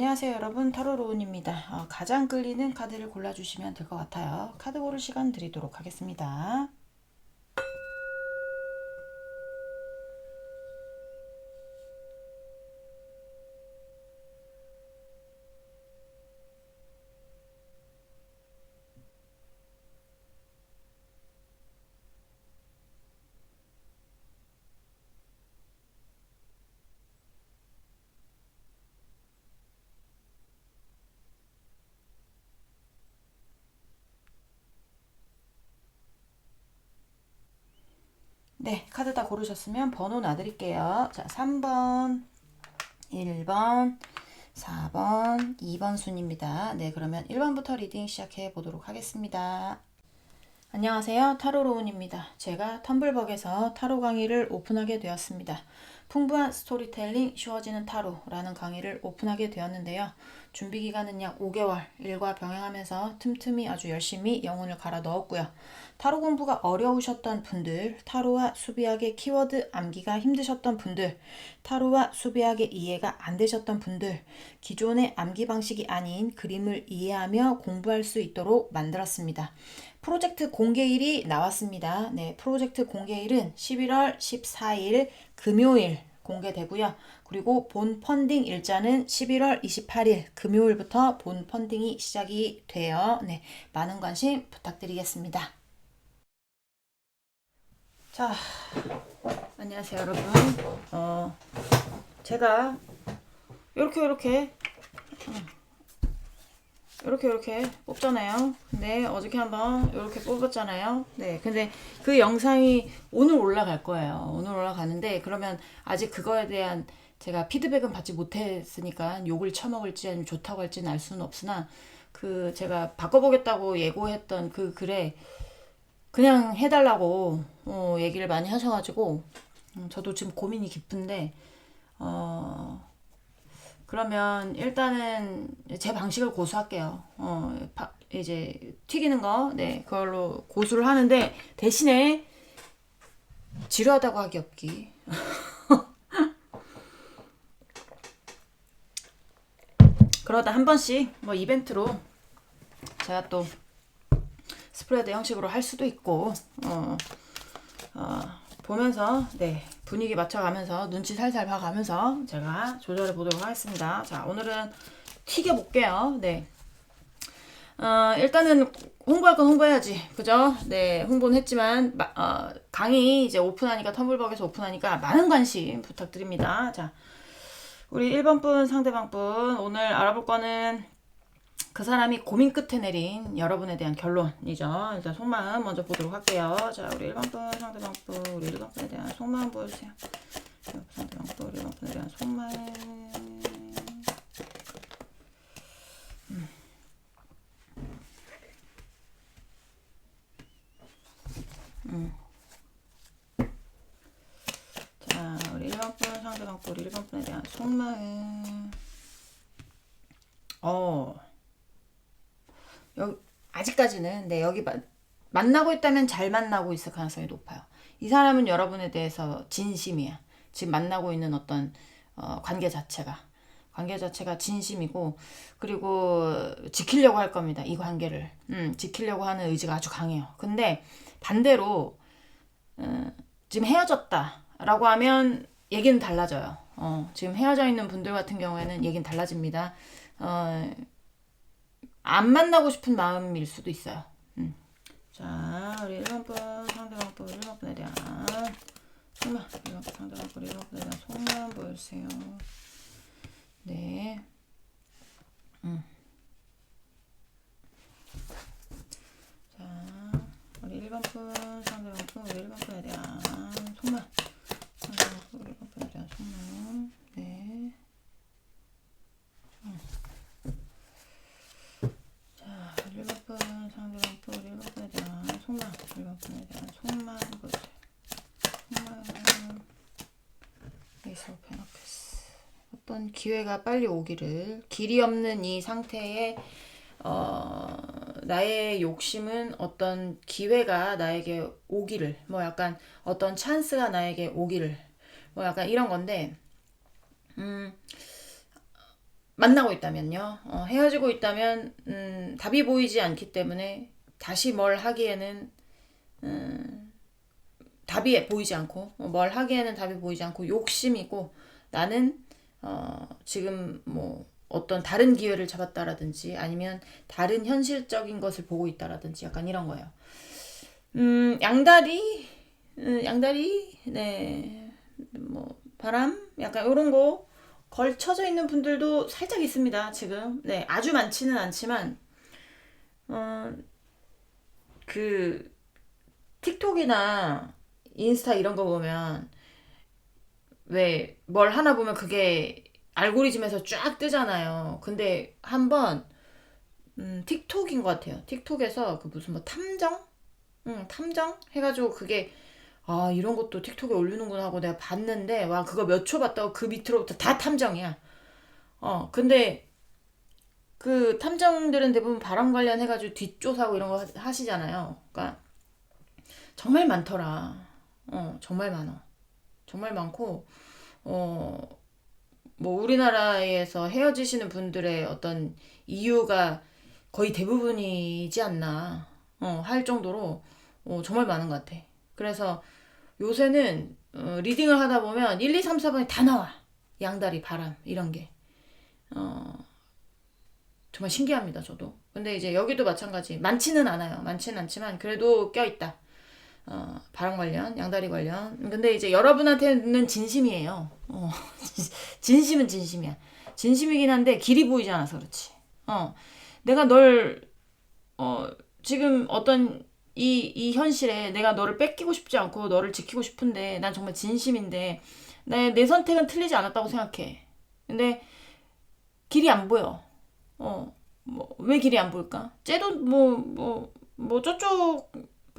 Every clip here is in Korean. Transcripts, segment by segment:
안녕하세요 여러분, 타로로운입니다. 가장 끌리는 카드를 골라주시면 될 것 같아요. 카드 고를 시간 드리도록 하겠습니다. 네, 카드 다 고르셨으면 번호 놔드릴게요. 자, 3번, 1번, 4번, 2번 순입니다. 네, 그러면 1번부터 리딩 시작해 보도록 하겠습니다. 안녕하세요. 타로로운입니다. 제가 텀블벅에서 타로 강의를 오픈하게 되었습니다. 풍부한 스토리텔링 쉬워지는 타로라는 강의를 오픈하게 되었는데요. 준비 기간은 약 5개월, 일과 병행하면서 틈틈이 아주 열심히 영혼을 갈아 넣었고요. 타로 공부가 어려우셨던 분들, 타로와 수비하게 키워드 암기가 힘드셨던 분들, 타로와 수비하게 이해가 안 되셨던 분들, 기존의 암기 방식이 아닌 그림을 이해하며 공부할 수 있도록 만들었습니다. 프로젝트 공개일이 나왔습니다. 네, 프로젝트 공개일은 11월 14일 금요일 공개되고요. 그리고 본 펀딩 일자는 11월 28일 금요일부터 본 펀딩이 시작이 돼요. 네, 많은 관심 부탁드리겠습니다. 자, 안녕하세요 여러분. 제가 이렇게 뽑잖아요. 근데 어저께 한번 이렇게 뽑았잖아요. 네, 근데 그 영상이 오늘 올라갈 거예요. 오늘 올라가는데 그러면 아직 그거에 대한 제가 피드백은 받지 못했으니까 욕을 처먹을지 아니면 좋다고 할지는 알 수는 없으나 그 제가 바꿔보겠다고 예고했던 그 글에 그냥 해달라고 얘기를 많이 하셔가지고 저도 지금 고민이 깊은데 그러면 일단은 제 방식을 고수할게요. 이제 튀기는 거, 네, 그걸로 고수를 하는데 대신에 지루하다고 하기 없기. 그러다 한 번씩 뭐 이벤트로 제가 또 스프레드 형식으로 할 수도 있고, 보면서, 네, 분위기 맞춰가면서 눈치 살살 봐가면서 제가 조절해 보도록 하겠습니다. 자, 오늘은 튀겨볼게요. 네. 일단은 홍보할 건 홍보해야지. 그죠? 네, 홍보는 했지만, 강의 이제 오픈하니까, 텀블벅에서 오픈하니까 많은 관심 부탁드립니다. 자, 우리 1번 분, 상대방 분, 오늘 알아볼 거는 그 사람이 고민 끝에 내린 여러분에 대한 결론이죠. 일단 속마음 먼저 보도록 할게요. 자, 우리 1번 분, 상대방 분, 우리 1번 분에 대한 속마음 보여주세요. 상대방 분, 우리 1번 분에 대한 속마음. 자, 우리 1번 분, 상대방 분, 우리 1번 분에 대한 속마음. 여기, 아직까지는, 네, 여기 만나고 있다면 잘 만나고 있을 가능성이 높아요. 이 사람은 여러분에 대해서 진심이야. 지금 만나고 있는 어떤 관계 자체가 진심이고, 그리고 지키려고 할 겁니다. 이 관계를. 지키려고 하는 의지가 아주 강해요. 근데 반대로 지금 헤어졌다라고 하면 얘기는 달라져요. 지금 헤어져 있는 분들 같은 경우에는 얘기는 달라집니다. 안 만나고 싶은 마음일 수도 있어요. 자, 우리 1번 분, 상대방 분, 1번 분에 대한 속마음, 1번 분, 상대방 분, 1번 분에 대한 속마음 보여주세요. 네. 자, 우리 1번 분, 상대방 분, 우리 1번 분에 대한 속마음, 상대방 분, 우리 1번 분에 대한 속마음. 네. 자, 1번 분, 상대방 분, 우리 1번 분에 대한 속마음, 1번 분에 대한 속마음 보여주세요. 속마음. 에이스 오브 펜터클스. 어떤 기회가 빨리 오기를, 길이 없는 이 상태에 나의 욕심은 어떤 기회가 나에게 오기를, 뭐 약간 어떤 찬스가 나에게 오기를, 뭐 약간 이런 건데, 만나고 있다면요. 헤어지고 있다면 답이 보이지 않기 때문에 다시 뭘 하기에는 답이 보이지 않고 뭘 하기에는 답이 보이지 않고 욕심이고 나는 지금 뭐 어떤 다른 기회를 잡았다라든지 아니면 다른 현실적인 것을 보고 있다라든지 약간 이런 거예요. 양다리, 양다리, 네, 뭐 바람, 약간 이런 거 걸쳐져 있는 분들도 살짝 있습니다. 지금, 네, 아주 많지는 않지만, 그 틱톡이나 인스타 이런 거 보면 왜 뭘 하나 보면 그게 알고리즘에서 쫙 뜨잖아요. 근데 한번 틱톡인 것 같아요. 틱톡에서 그 무슨 뭐 탐정? 탐정? 해가지고 그게 아 이런 것도 틱톡에 올리는구나 하고 내가 봤는데 와 그거 몇 초 봤다고 그 밑으로부터 다 탐정이야. 근데 그 탐정들은 대부분 발언 관련해가지고 뒷조사하고 이런 거 하시잖아요. 그러니까 정말 많더라. 정말 많아. 정말 많고 뭐 우리나라에서 헤어지시는 분들의 어떤 이유가 거의 대부분이지 않나 할 정도로 정말 많은 것 같아. 그래서 요새는 리딩을 하다 보면 1, 2, 3, 4번이 다 나와. 양다리, 바람 이런 게 정말 신기합니다. 저도. 근데 이제 여기도 마찬가지. 많지는 않아요. 많지는 않지만 그래도 껴있다. 바람 관련, 양다리 관련. 근데 이제 여러분한테는 진심이에요. 진심은 진심이야. 진심이긴 한데 길이 보이지 않아서 그렇지. 내가 널 지금 어떤 이 현실에 내가 너를 뺏기고 싶지 않고 너를 지키고 싶은데 난 정말 진심인데 내 선택은 틀리지 않았다고 생각해. 근데 길이 안 보여. 왜 길이 안 보일까? 쟤도 뭐 저쪽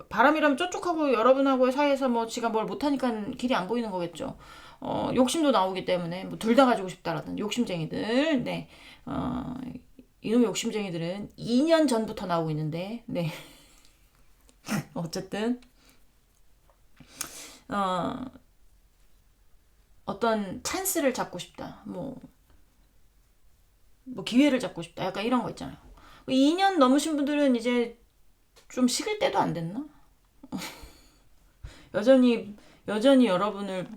바람이라면 저쪽하고 여러분하고의 사이에서 뭐 지가 뭘 못하니까 길이 안 보이는 거겠죠. 욕심도 나오기 때문에 뭐 둘 다 가지고 싶다라든 욕심쟁이들, 네, 이놈의 욕심쟁이들은 2년 전부터 나오고 있는데, 네, 어쨌든 어떤 찬스를 잡고 싶다, 뭐 기회를 잡고 싶다, 약간 이런 거 있잖아요. 2년 넘으신 분들은 이제 좀 식을 때도 안 됐나? 여전히 여러분을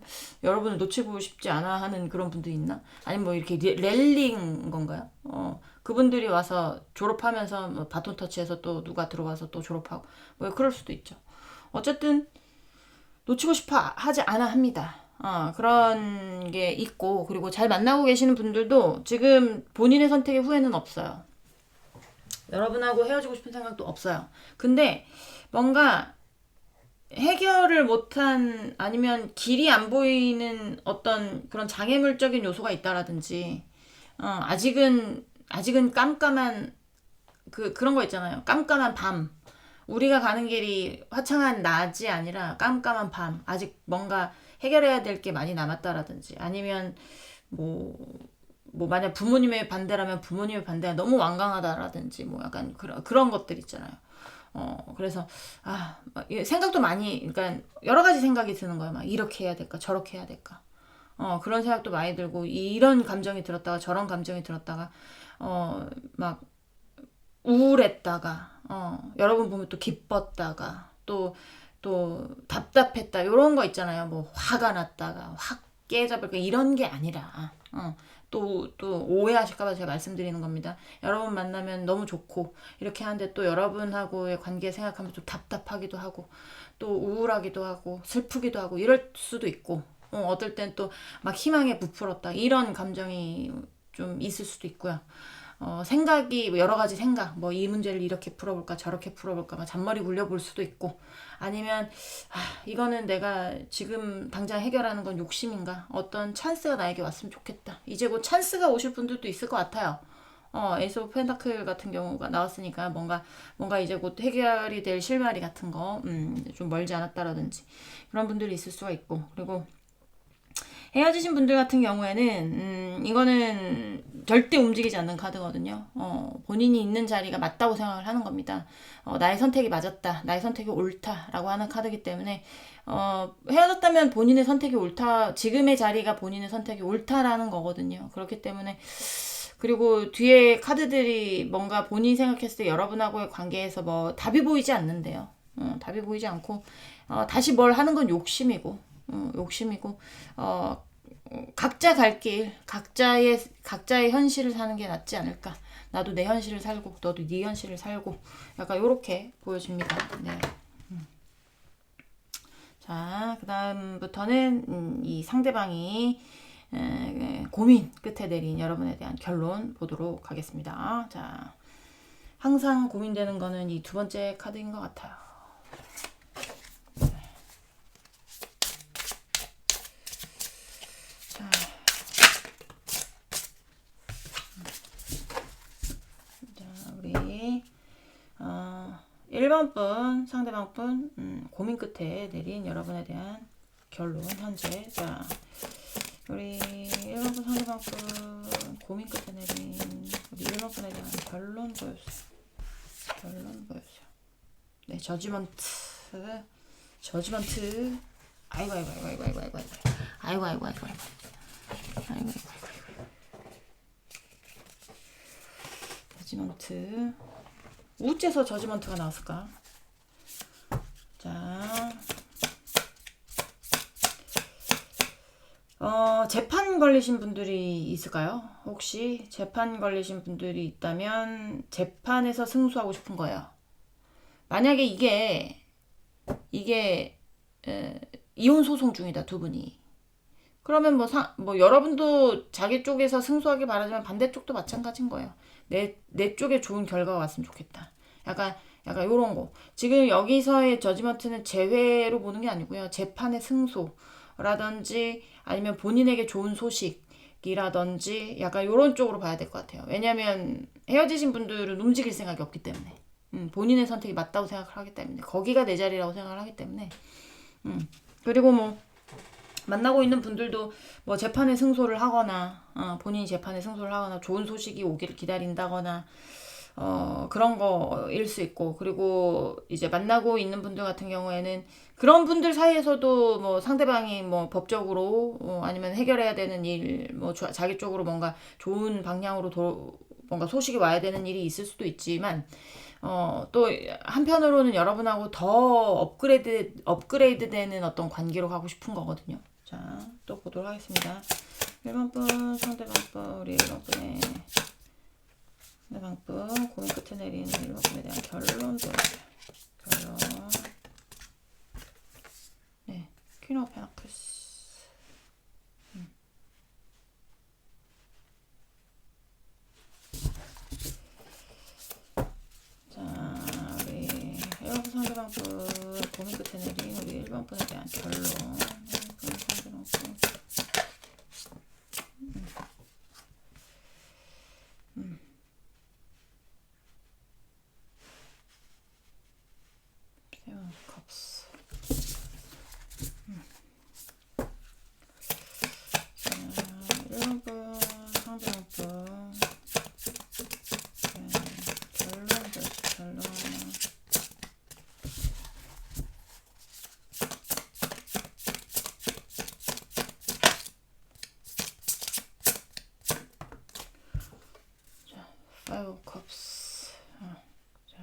놓치고 싶지 않아 하는 그런 분도 있나? 아니면 뭐 이렇게 랠링 건가요? 그분들이 와서 졸업하면서 뭐 바톤 터치해서 또 누가 들어와서 또 졸업하고 뭐 그럴 수도 있죠. 어쨌든 놓치고 싶어 하지 않아 합니다. 그런 게 있고 그리고 잘 만나고 계시는 분들도 지금 본인의 선택에 후회는 없어요. 여러분하고 헤어지고 싶은 생각도 없어요. 근데 뭔가 해결을 못한 아니면 길이 안 보이는 어떤 그런 장애물적인 요소가 있다라든지 아직은 깜깜한 그런 거 있잖아요. 깜깜한 밤. 우리가 가는 길이 화창한 낮이 아니라 깜깜한 밤. 아직 뭔가 해결해야 될 게 많이 남았다라든지 아니면 뭐 만약 부모님의 반대라면 부모님의 반대가 너무 완강하다라든지 뭐 약간 그런 것들 있잖아요. 그래서 생각도 많이 그러니까 여러 가지 생각이 드는 거예요. 막 이렇게 해야 될까 저렇게 해야 될까 그런 생각도 많이 들고 이런 감정이 들었다가 저런 감정이 들었다가 막 우울했다가 여러분 보면 또 기뻤다가 또 답답했다 이런 거 있잖아요. 뭐 화가 났다가 확 깨져버리고 이런 게 아니라 또 오해하실까봐 제가 말씀드리는 겁니다. 여러분 만나면 너무 좋고 이렇게 하는데 또 여러분하고의 관계 생각하면 좀 답답하기도 하고 또 우울하기도 하고 슬프기도 하고 이럴 수도 있고 어떨 땐 또 막 희망에 부풀었다 이런 감정이 좀 있을 수도 있고요. 생각이 여러 가지 생각 뭐 이 문제를 이렇게 풀어볼까 저렇게 풀어볼까 막 잔머리 굴려볼 수도 있고 아니면 이거는 내가 지금 당장 해결하는 건 욕심인가 어떤 찬스가 나에게 왔으면 좋겠다 이제 곧 찬스가 오실 분들도 있을 것 같아요. 에이스 오브 펜타클 같은 경우가 나왔으니까 뭔가 이제 곧 해결이 될 실마리 같은 거 좀 멀지 않았다라든지 그런 분들이 있을 수가 있고 그리고 헤어지신 분들 같은 경우에는 이거는 절대 움직이지 않는 카드거든요. 본인이 있는 자리가 맞다고 생각을 하는 겁니다. 나의 선택이 맞았다. 나의 선택이 옳다라고 하는 카드이기 때문에 헤어졌다면 본인의 선택이 옳다. 지금의 자리가 본인의 선택이 옳다라는 거거든요. 그렇기 때문에 그리고 뒤에 카드들이 뭔가 본인이 생각했을 때 여러분하고의 관계에서 뭐 답이 보이지 않는데요. 답이 보이지 않고 다시 뭘 하는 건 욕심이고 욕심이고 각자 갈 길, 각자의 현실을 사는 게 낫지 않을까. 나도 내 현실을 살고 너도 네 현실을 살고 약간 요렇게 보여집니다. 네. 자, 그 다음부터는 이 상대방이 고민 끝에 내린 여러분에 대한 결론 보도록 하겠습니다. 자, 항상 고민되는 거는 이 두 번째 카드인 것 같아요. 자, 1번 분, 상대방 분, 고민 끝에 내린 여러분에 대한 결론, 현재. 자, 우리 1번 분, 상대방 분, 고민 끝에 내린 우리 1번 분에 대한 결론 보여주세요. 결론 보여주세요. 네, 저지먼트. 아이고. 저지먼트. 우째서 저지먼트가 나왔을까? 자, 재판 걸리신 분들이 있을까요? 혹시 재판 걸리신 분들이 있다면 재판에서 승소하고 싶은 거예요. 만약에 이게 이혼 소송 중이다, 두 분이. 그러면 뭐 여러분도 자기 쪽에서 승소하길 바라지만 반대쪽도 마찬가지인 거예요. 내 쪽에 좋은 결과가 왔으면 좋겠다. 약간 요런 거. 지금 여기서의 저지먼트는 재회로 보는 게 아니고요. 재판의 승소라든지 아니면 본인에게 좋은 소식이라든지 약간 요런 쪽으로 봐야 될 것 같아요. 왜냐면 헤어지신 분들은 움직일 생각이 없기 때문에. 본인의 선택이 맞다고 생각을 하기 때문에. 거기가 내 자리라고 생각을 하기 때문에. 그리고 뭐 만나고 있는 분들도 뭐 재판에 승소를 하거나 본인이 재판에 승소를 하거나 좋은 소식이 오기를 기다린다거나 그런 거일 수 있고, 그리고 이제 만나고 있는 분들 같은 경우에는 그런 분들 사이에서도 뭐 상대방이 뭐 법적으로 아니면 해결해야 되는 일, 뭐 자기 쪽으로 뭔가 좋은 방향으로 뭔가 소식이 와야 되는 일이 있을 수도 있지만 또 한편으로는 여러분하고 더 업그레이드 되는 어떤 관계로 가고 싶은 거거든요. 자, 또 보도록 하겠습니다. 1번 분, 상대방 분, 우리 1번 분의 상대방 분, 고민 끝에 내리는 1번 분에 대한 결론 보여주세요. 결론. 네, 퀸 오브 펜타클스. 자, 우리 1번 분, 상대방 분, 고민 끝에 내린 우리 1번 분에 대한 결론. Five cups. 자.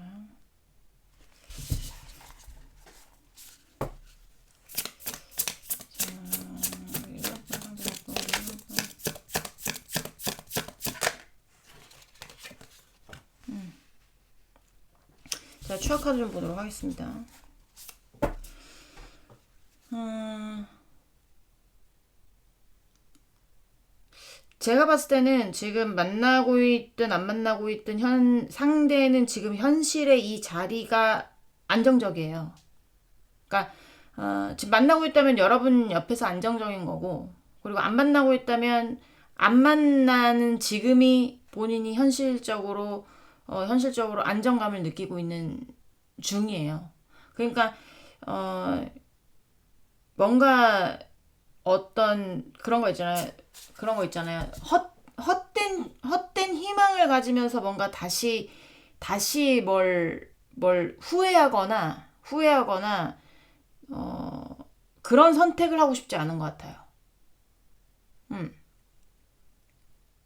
자, 추억 카드 좀 보도록 하겠습니다. 제가 봤을 때는 지금 만나고 있든 안 만나고 있든 상대는 지금 현실의 이 자리가 안정적이에요. 그러니까 지금 만나고 있다면 여러분 옆에서 안정적인 거고, 그리고 안 만나고 있다면 안 만나는 지금이 본인이 현실적으로 안정감을 느끼고 있는 중이에요. 그러니까 뭔가 어떤 그런 거 있잖아요. 헛된 희망을 가지면서 뭔가 다시 뭘 후회하거나 그런 선택을 하고 싶지 않은 것 같아요.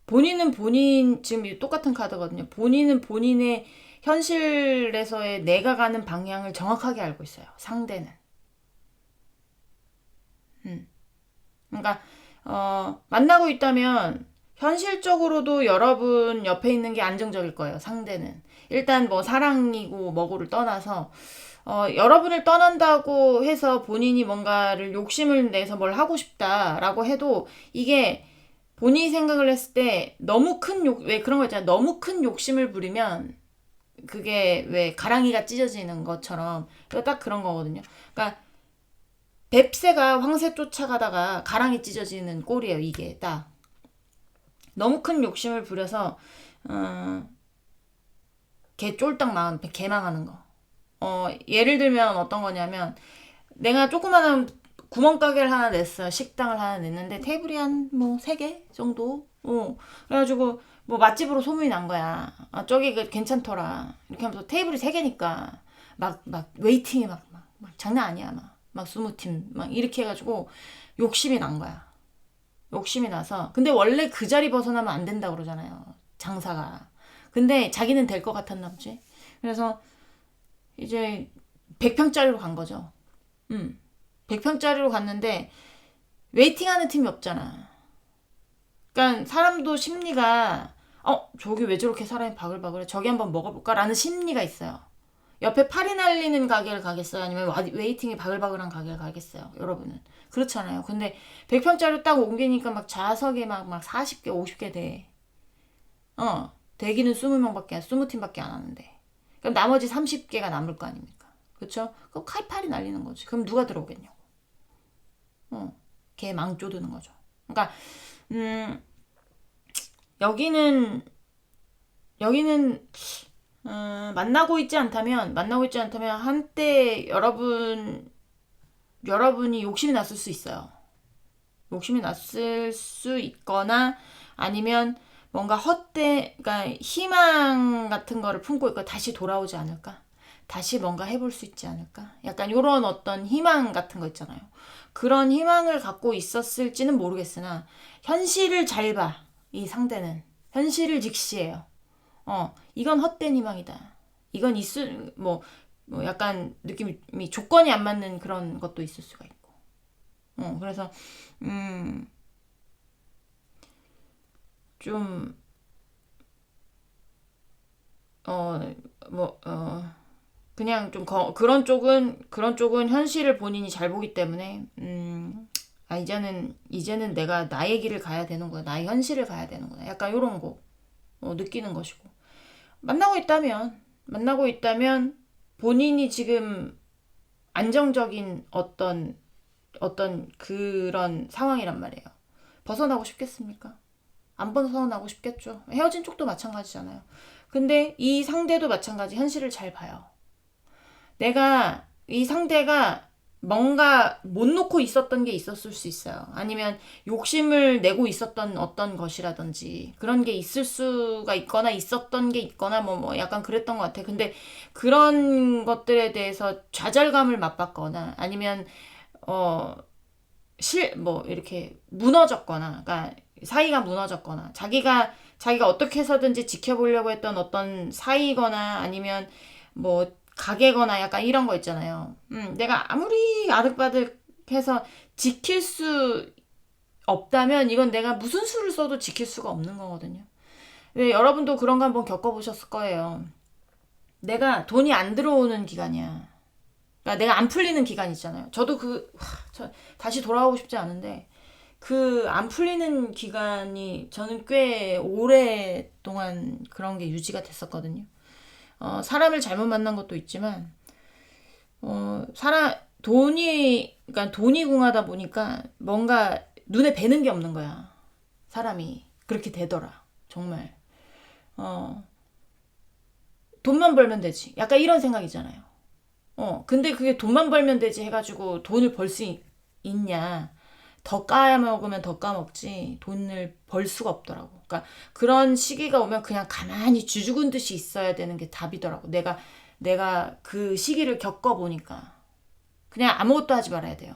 본인은 본인, 지금 똑같은 카드거든요. 본인은 본인의 현실에서의 내가 가는 방향을 정확하게 알고 있어요. 상대는. 그러니까 만나고 있다면 현실적으로도 여러분 옆에 있는 게 안정적일 거예요. 상대는. 일단 뭐 사랑이고 뭐고를 떠나서 여러분을 떠난다고 해서 본인이 뭔가를 욕심을 내서 뭘 하고 싶다라고 해도 이게 본인이 생각을 했을 때 너무 왜 그런 거 있잖아요. 너무 큰 욕심을 부리면 그게 왜 가랑이가 찢어지는 것처럼 이거 딱 그런 거거든요. 그러니까 뱁새가 황새 쫓아가다가 가랑이 찢어지는 꼴이에요. 이게 딱 너무 큰 욕심을 부려서 개 쫄딱 개망하는 거. 예를 들면 어떤 거냐면 내가 조그마한 구멍가게를 하나 냈어요. 식당을 하나 냈는데 테이블이 한 뭐 3개 정도. 그래가지고 뭐 맛집으로 소문이 난 거야. 저기 괜찮더라. 이렇게 하면서 테이블이 3개니까 막 웨이팅이 막 장난 아니야. 막 20팀 막 이렇게 해가지고 욕심이 난 거야. 욕심이 나서. 근데 원래 그 자리 벗어나면 안 된다 그러잖아요. 장사가. 근데 자기는 될 것 같았나 보지. 그래서 이제 100평짜리로 간 거죠. 100평짜리로 갔는데 웨이팅하는 팀이 없잖아. 그러니까 사람도 심리가 저기 왜 저렇게 사람이 바글바글해? 저기 한번 먹어볼까? 라는 심리가 있어요. 옆에 팔이 날리는 가게를 가겠어요? 아니면 웨이팅이 바글바글한 가게를 가겠어요? 여러분은. 그렇잖아요. 근데 100평짜리 딱 옮기니까 막 좌석에 막 40개, 50개 돼. 대기는 20팀밖에 안 하는데. 그럼 나머지 30개가 남을 거 아닙니까? 그쵸? 그럼 칼팔이 날리는 거지. 그럼 누가 들어오겠냐고. 걔 망조드는 거죠. 그러니까, 여기는, 만나고 있지 않다면 한때 여러분이 욕심이 났을 수 있어요. 욕심이 났을 수 있거나 아니면 뭔가 그러니까 희망 같은 거를 품고 있고 다시 돌아오지 않을까? 다시 뭔가 해볼 수 있지 않을까? 약간 이런 어떤 희망 같은 거 있잖아요. 그런 희망을 갖고 있었을지는 모르겠으나 현실을 잘 봐. 이 상대는. 현실을 직시해요. 이건 헛된 희망이다. 이건 뭐 약간 느낌이 조건이 안 맞는 그런 것도 있을 수가 있고. 그래서 좀 그냥 좀 그런 쪽은 현실을 본인이 잘 보기 때문에 이제는 내가 나의 길을 가야 되는구나. 나의 현실을 가야 되는구나. 약간 요런 거 느끼는 것이고. 만나고 있다면 본인이 지금 안정적인 어떤 그런 상황이란 말이에요. 벗어나고 싶겠습니까? 안 벗어나고 싶겠죠. 헤어진 쪽도 마찬가지잖아요. 근데 이 상대도 마찬가지 현실을 잘 봐요. 이 상대가 뭔가 못 놓고 있었던 게 있었을 수 있어요. 아니면 욕심을 내고 있었던 어떤 것이라든지 그런 게 있을 수가 있거나 있었던 게 있거나 뭐 약간 그랬던 것 같아. 근데 그런 것들에 대해서 좌절감을 맛봤거나 아니면 이렇게 무너졌거나, 그러니까 사이가 무너졌거나, 자기가 어떻게 해서든지 지켜보려고 했던 어떤 사이거나 아니면 뭐 가게거나 약간 이런 거 있잖아요. 내가 아무리 아득바득해서 지킬 수 없다면 이건 내가 무슨 수를 써도 지킬 수가 없는 거거든요. 왜 여러분도 그런 거 한번 겪어보셨을 거예요. 내가 돈이 안 들어오는 기간이야. 그러니까 내가 안 풀리는 기간 있잖아요. 저도 다시 돌아오고 싶지 않은데 그 안 풀리는 기간이 저는 꽤 오랫동안 그런 게 유지가 됐었거든요. 사람을 잘못 만난 것도 있지만 그러니까 돈이 궁하다 보니까 뭔가 눈에 뵈는 게 없는 거야. 사람이 그렇게 되더라. 정말. 돈만 벌면 되지. 약간 이런 생각이잖아요. 근데 그게 돈만 벌면 되지 해가지고 돈을 벌 수 있냐. 더 까먹으면 더 까먹지 돈을 벌 수가 없더라고. 그러니까 그런 시기가 오면 그냥 가만히 쥐죽은 듯이 있어야 되는 게 답이더라고. 내가 그 시기를 겪어보니까 그냥 아무것도 하지 말아야 돼요.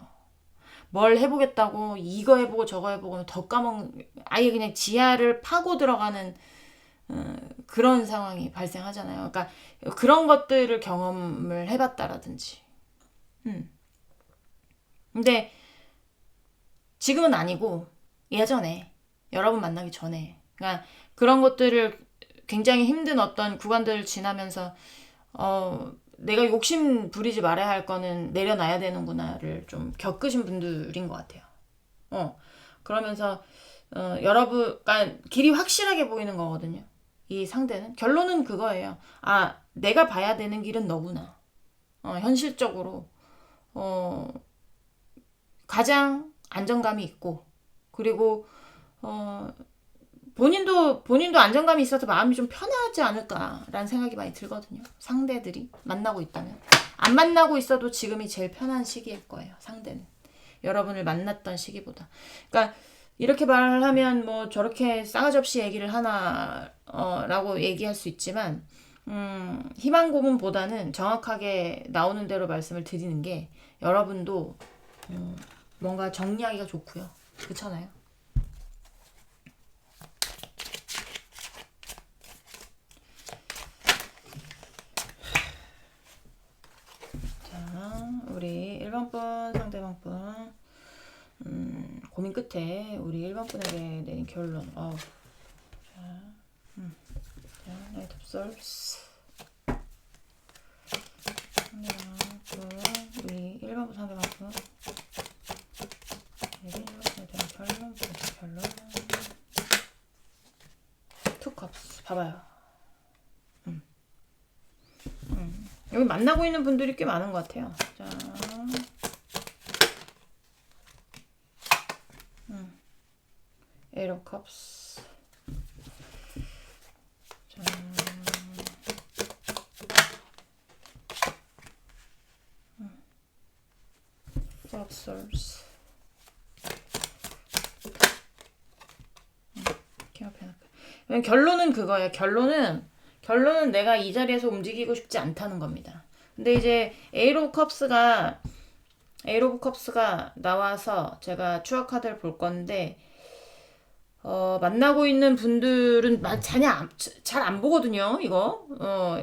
뭘 해보겠다고 이거 해보고 저거 해보고 더 아예 그냥 지하를 파고 들어가는 그런 상황이 발생하잖아요. 그러니까 그런 것들을 경험을 해봤다라든지. 근데 지금은 아니고 예전에 여러분 만나기 전에 그러니까 그런 것들을 굉장히 힘든 어떤 구간들을 지나면서 내가 욕심 부리지 말아야 할 거는 내려놔야 되는구나를 좀 겪으신 분들인 것 같아요. 그러면서 여러분, 그러니까 길이 확실하게 보이는 거거든요. 이 상대는 결론은 그거예요. 아, 내가 봐야 되는 길은 너구나. 현실적으로 가장 안정감이 있고 그리고 본인도 안정감이 있어서 마음이 좀 편하지 않을까라는 생각이 많이 들거든요. 상대들이 만나고 있다면. 안 만나고 있어도 지금이 제일 편한 시기일 거예요. 상대는. 여러분을 만났던 시기보다. 그러니까 이렇게 말하면 뭐 저렇게 싸가지 없이 얘기를 하나 라고 얘기할 수 있지만 희망 고문보다는 정확하게 나오는 대로 말씀을 드리는 게 여러분도 뭔가 정리하기가 좋고요. 그렇잖아요. 우리 1번 분 상대방 분 고민 끝에 우리 1번 분에게 내린 결론. 자, 나이트 오브 솔스. 상대방 분 우리 1번 분 상대방 분 내린 1번 분에 대한 결론. 투 컵스 봐봐요. 여기 만나고 있는 분들이 꽤 많은 것 같아요. 자, 에이트 오브 컵스. 자, 포 오브 솔스. 결론은 그거예요. 결론은 내가 이 자리에서 움직이고 싶지 않다는 겁니다. 근데 이제 에이트 오브 컵스가 나와서 제가 추억 카드를 볼 건데 만나고 있는 분들은 잘 안 보거든요. 이거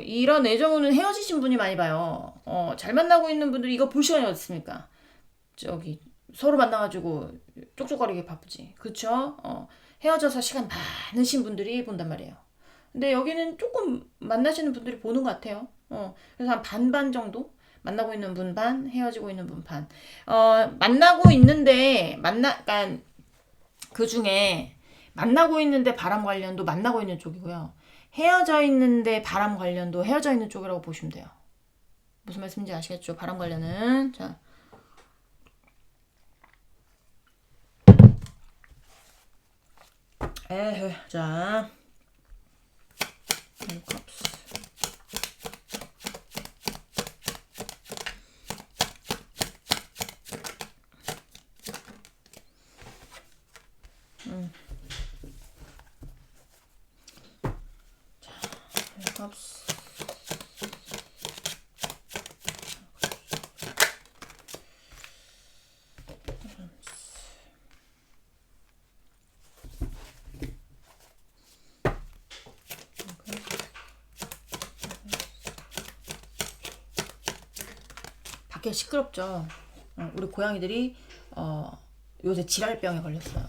이런 애정은 헤어지신 분이 많이 봐요. 잘 만나고 있는 분들이 이거 볼 시간이 어딨습니까? 저기 서로 만나가지고 쪽쪽거리게 바쁘지. 그쵸? 헤어져서 시간 많으신 분들이 본단 말이에요. 근데 여기는 조금 만나시는 분들이 보는 것 같아요. 그래서 한 반반 정도? 만나고 있는 분 반, 헤어지고 있는 분 반. 만나고 있는데, 그러니까 그 중에 만나고 있는데 바람 관련도 만나고 있는 쪽이고요. 헤어져 있는데 바람 관련도 헤어져 있는 쪽이라고 보시면 돼요. 무슨 말씀인지 아시겠죠? 바람 관련은. 자. 자. 컵스. 자, 컵스. 밖에 시끄럽죠. 우리 고양이들이 요새 질랄병에 걸렸어요.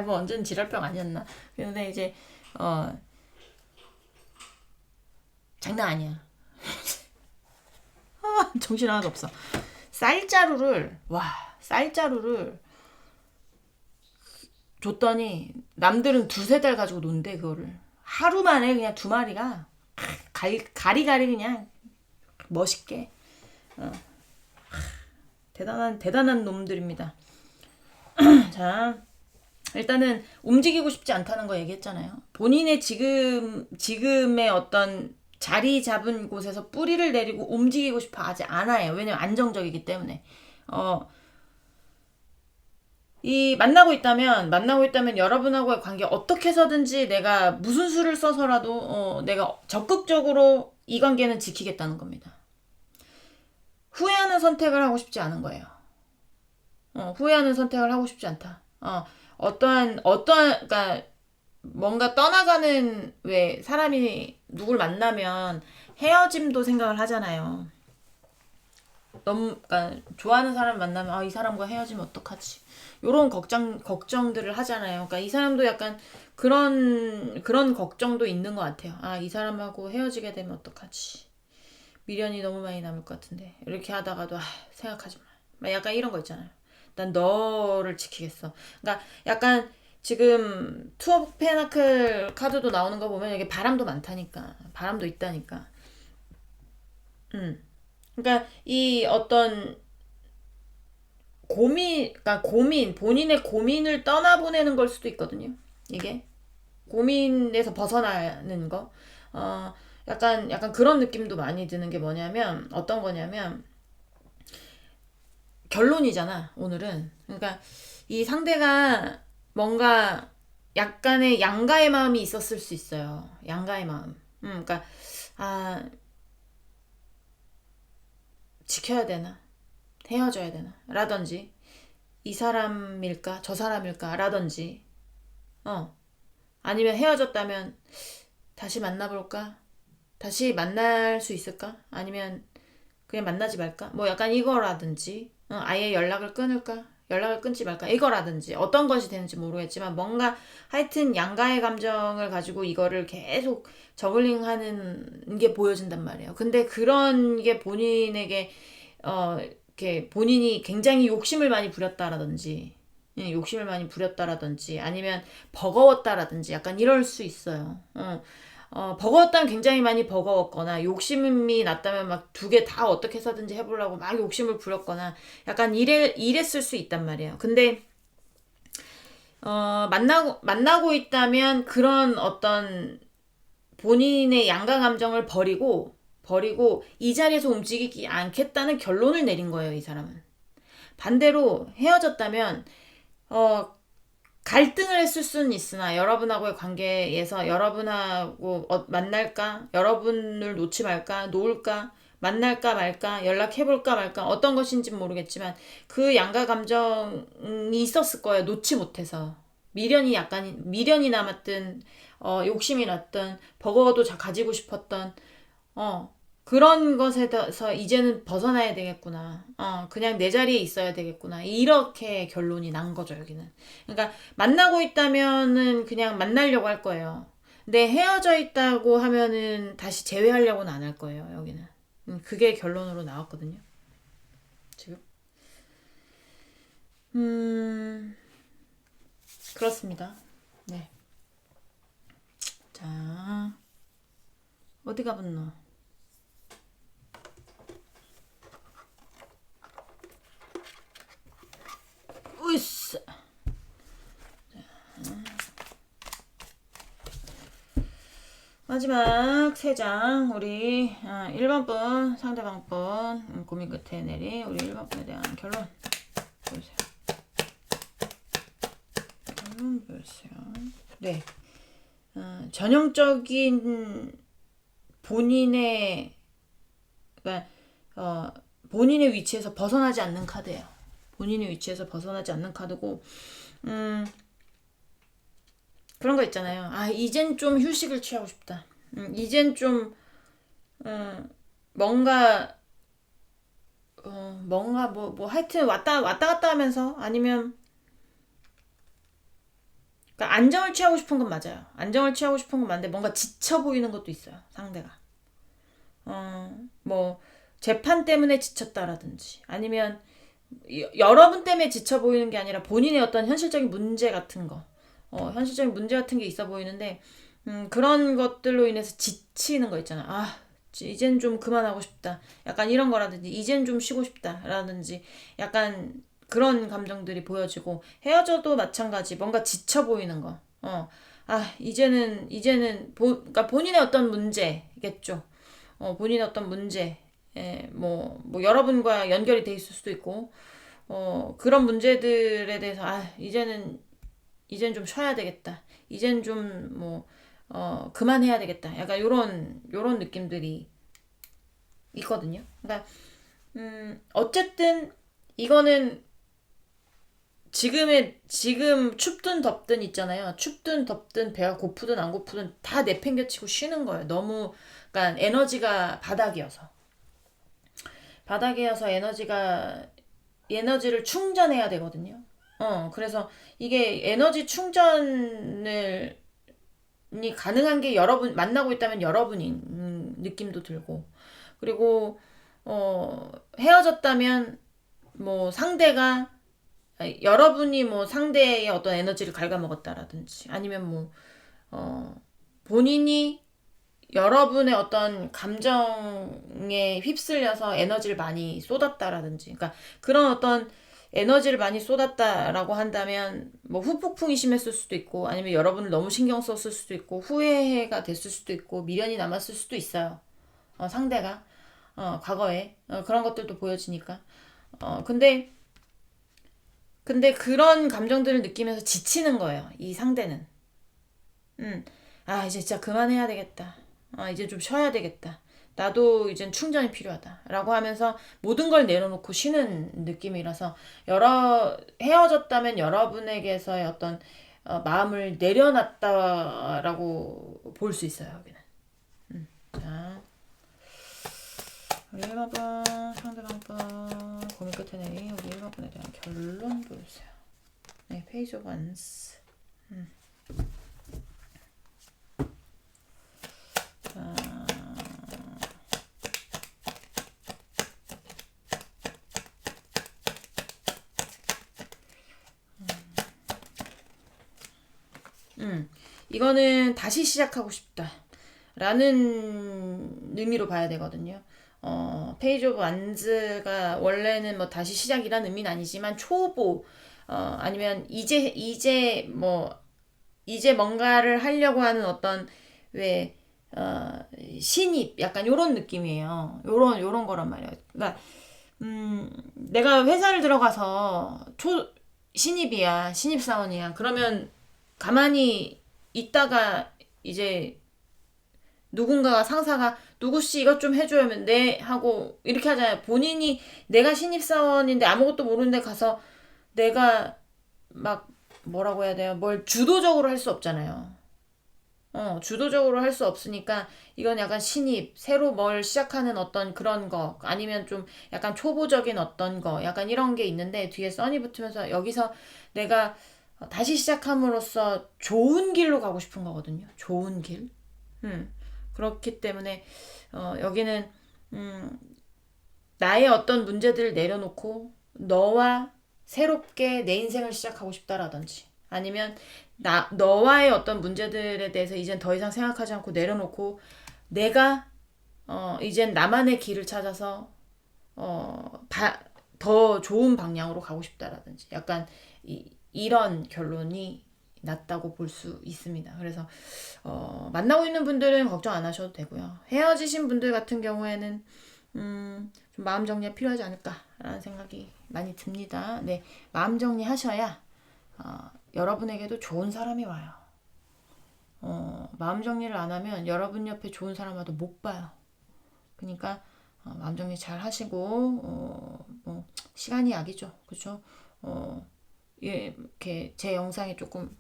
뭐 언제는 질랄병 아니었나. 근데 이제 장난 아니야. 정신 하나도 없어. 쌀자루를 줬더니 남들은 2-3달 가지고 논대. 그거를 하루 만에 그냥 2마리가 가리가리 그냥 멋있게 대단한 놈들입니다. 자, 일단은 움직이고 싶지 않다는 거 얘기했잖아요. 본인의 지금의 어떤 자리 잡은 곳에서 뿌리를 내리고 움직이고 싶어 하지 않아요. 왜냐면 안정적이기 때문에. 이 만나고 있다면 여러분하고의 관계 어떻게 해서든지 내가 무슨 수를 써서라도 내가 적극적으로 이 관계는 지키겠다는 겁니다. 후회하는 선택을 하고 싶지 않은 거예요. 후회하는 선택을 하고 싶지 않다. 그러니까 뭔가 떠나가는, 왜 사람이 누굴 만나면 헤어짐도 생각을 하잖아요. 너무, 그러니까 좋아하는 사람 만나면 이 사람과 헤어지면 어떡하지? 요런 걱정들을 하잖아요. 그러니까 이 사람도 약간 그런 걱정도 있는 것 같아요. 이 사람하고 헤어지게 되면 어떡하지? 미련이 너무 많이 남을 것 같은데. 이렇게 하다가도 생각하지 마. 막 약간 이런 거 있잖아요. 난 너를 지키겠어. 그러니까 약간 지금 투어 오브 페나클 카드도 나오는 거 보면 이게 바람도 많다니까. 바람도 있다니까. 그러니까 이 어떤 그러니까 본인의 고민을 떠나보내는 걸 수도 있거든요. 이게 고민에서 벗어나는 거. 어, 약간 그런 느낌도 많이 드는 게 뭐냐면, 어떤 거냐면, 결론이잖아, 오늘은. 그러니까 이 상대가 뭔가 약간의 양가의 마음이 있었을 수 있어요. 양가의 마음. 그러니까, 아, 지켜야 되나? 헤어져야 되나? 라든지, 이 사람일까? 저 사람일까? 라든지, 아니면 헤어졌다면 다시 만나볼까? 다시 만날 수 있을까? 아니면 그냥 만나지 말까? 뭐 약간 이거라든지, 아예 연락을 끊을까? 연락을 끊지 말까? 이거라든지, 어떤 것이 되는지 모르겠지만, 뭔가 하여튼 양가의 감정을 가지고 이거를 계속 저글링 하는 게 보여진단 말이에요. 근데 그런 게 본인에게, 이렇게 본인이 굉장히 욕심을 많이 부렸다라든지, 욕심을 많이 부렸다라든지, 아니면 버거웠다라든지, 약간 이럴 수 있어요. 버거웠다면 굉장히 많이 버거웠거나, 욕심이 났다면 막 두 개 다 어떻게 해서든지 해보려고 막 욕심을 부렸거나, 약간 이랬을 수 있단 말이에요. 근데, 만나고 있다면 그런 어떤 본인의 양가 감정을 버리고 이 자리에서 움직이지 않겠다는 결론을 내린 거예요, 이 사람은. 반대로 헤어졌다면, 어, 갈등을 했을 수는 있으나 여러분하고의 관계에서 여러분하고 만날까? 여러분을 놓지 말까? 놓을까? 만날까 말까? 연락해볼까 말까? 어떤 것인지 모르겠지만 그 양가 감정이 있었을 거예요. 놓지 못해서. 미련이 남았든, 욕심이 났든, 버거워도 가지고 싶었던, 그런 것에 대해서 이제는 벗어나야 되겠구나. 그냥 내 자리에 있어야 되겠구나. 이렇게 결론이 난 거죠, 여기는. 그러니까 만나고 있다면은 그냥 만나려고 할 거예요. 근데 헤어져 있다고 하면은 다시 재회하려고는 안 할 거예요, 여기는. 그게 결론으로 나왔거든요. 지금. 그렇습니다. 네. 자, 어디가 붙노? 으쌰. 마지막 3장 우리 1번 분 상대방 분 고민 끝에 내린 우리 1번 분에 대한 결론 보세요. 결론 보세요. 네, 전형적인 본인의, 그러니까 본인의 위치에서 벗어나지 않는 카드예요. 본인의 위치에서 벗어나지 않는 카드고, 그런 거 있잖아요. 이젠 좀 휴식을 취하고 싶다. 이젠 좀, 뭔가, 하여튼 왔다 갔다 하면서, 아니면, 그러니까 안정을 취하고 싶은 건 맞아요. 안정을 취하고 싶은 건 맞는데, 뭔가 지쳐 보이는 것도 있어요, 상대가. 뭐, 재판 때문에 지쳤다라든지, 아니면, 여러분 때문에 지쳐 보이는 게 아니라 본인의 어떤 현실적인 문제 같은 거, 현실적인 문제 같은 게 있어 보이는데, 그런 것들로 인해서 지치는 거 있잖아. 이젠 좀 그만하고 싶다. 약간 이런 거라든지, 이젠 좀 쉬고 싶다. 라든지, 약간 그런 감정들이 보여지고, 헤어져도 마찬가지. 뭔가 지쳐 보이는 거. 그러니까 본인의 어떤 문제겠죠. 본인의 어떤 문제. 여러분과 연결이 돼 있을 수도 있고, 그런 문제들에 대해서, 이젠 좀 쉬어야 되겠다. 이젠 좀, 그만해야 되겠다. 약간 요런 느낌들이 있거든요. 그러니까, 어쨌든, 이거는 지금 춥든 덥든 있잖아요. 춥든 덥든 배가 고프든 안 고프든 다 내팽개치고 쉬는 거예요. 너무, 그러니까 에너지가 바닥이어서. 바닥이어서 에너지를 충전해야 되거든요. 그래서 이게 에너지 충전을 이 가능한 게 여러분 만나고 있다면 여러분인 느낌도 들고 그리고 헤어졌다면 뭐 상대가 여러분이 뭐 상대의 어떤 에너지를 갉아먹었다라든지 아니면 뭐 본인이 여러분의 어떤 감정에 휩쓸려서 에너지를 많이 쏟았다라든지 그러니까 그런 어떤 에너지를 많이 쏟았다라고 한다면 뭐 후폭풍이 심했을 수도 있고 아니면 여러분을 너무 신경 썼을 수도 있고 후회가 됐을 수도 있고 미련이 남았을 수도 있어요. 상대가 과거에 그런 것들도 보여지니까 근데 그런 감정들을 느끼면서 지치는 거예요. 이 상대는. 이제 진짜 그만해야 되겠다. 이제 좀 쉬어야 되겠다. 나도 이젠 충전이 필요하다. 라고 하면서 모든 걸 내려놓고 쉬는 느낌이라서, 헤어졌다면 여러분에게서의 어떤, 마음을 내려놨다라고 볼 수 있어요, 여기는. 자, 우리 1번, 상대방 번, 고민 끝에 내린 우리 1번에 대한 결론 보여주세요. 네, 페이지 오브 원스. 이거는 다시 시작하고 싶다. 라는 의미로 봐야 되거든요. 페이지 오브 완즈가 원래는 뭐 다시 시작이란 의미는 아니지만 초보, 아니면 이제 뭔가를 하려고 하는 어떤, 왜, 신입, 약간 요런 느낌이에요. 요런 거란 말이에요. 그러니까, 내가 회사를 들어가서 신입이야, 신입사원이야. 그러면 가만히 있다가 이제 누군가가 상사가 누구씨 이것 좀 해줘야면 네 하고 이렇게 하잖아요. 본인이 내가 신입사원인데 아무것도 모르는데 가서 내가 막 뭐라고 해야 돼요? 뭘 주도적으로 할 수 없잖아요. 주도적으로 할 수 없으니까 이건 약간 신입, 새로 뭘 시작하는 어떤 그런 거 아니면 좀 약간 초보적인 어떤 거 약간 이런 게 있는데 뒤에 써니 붙으면서 여기서 내가 다시 시작함으로써 좋은 길로 가고 싶은 거거든요. 좋은 길. 그렇기 때문에 여기는 나의 어떤 문제들을 내려놓고 너와 새롭게 내 인생을 시작하고 싶다라든지 아니면 너와의 어떤 문제들에 대해서 이젠 더 이상 생각하지 않고 내려놓고 내가 이젠 나만의 길을 찾아서 더 좋은 방향으로 가고 싶다라든지 약간 이런 결론이 낫다고 볼 수 있습니다. 그래서 만나고 있는 분들은 걱정 안 하셔도 되고요. 헤어지신 분들 같은 경우에는 좀 마음 정리가 필요하지 않을까라는 생각이 많이 듭니다. 네, 마음 정리하셔야 여러분에게도 좋은 사람이 와요. 마음 정리를 안 하면 여러분 옆에 좋은 사람 와도 못 봐요. 그러니까 마음 정리 잘 하시고 뭐 시간이 약이죠, 그렇죠? 이렇게 제 영상이 조금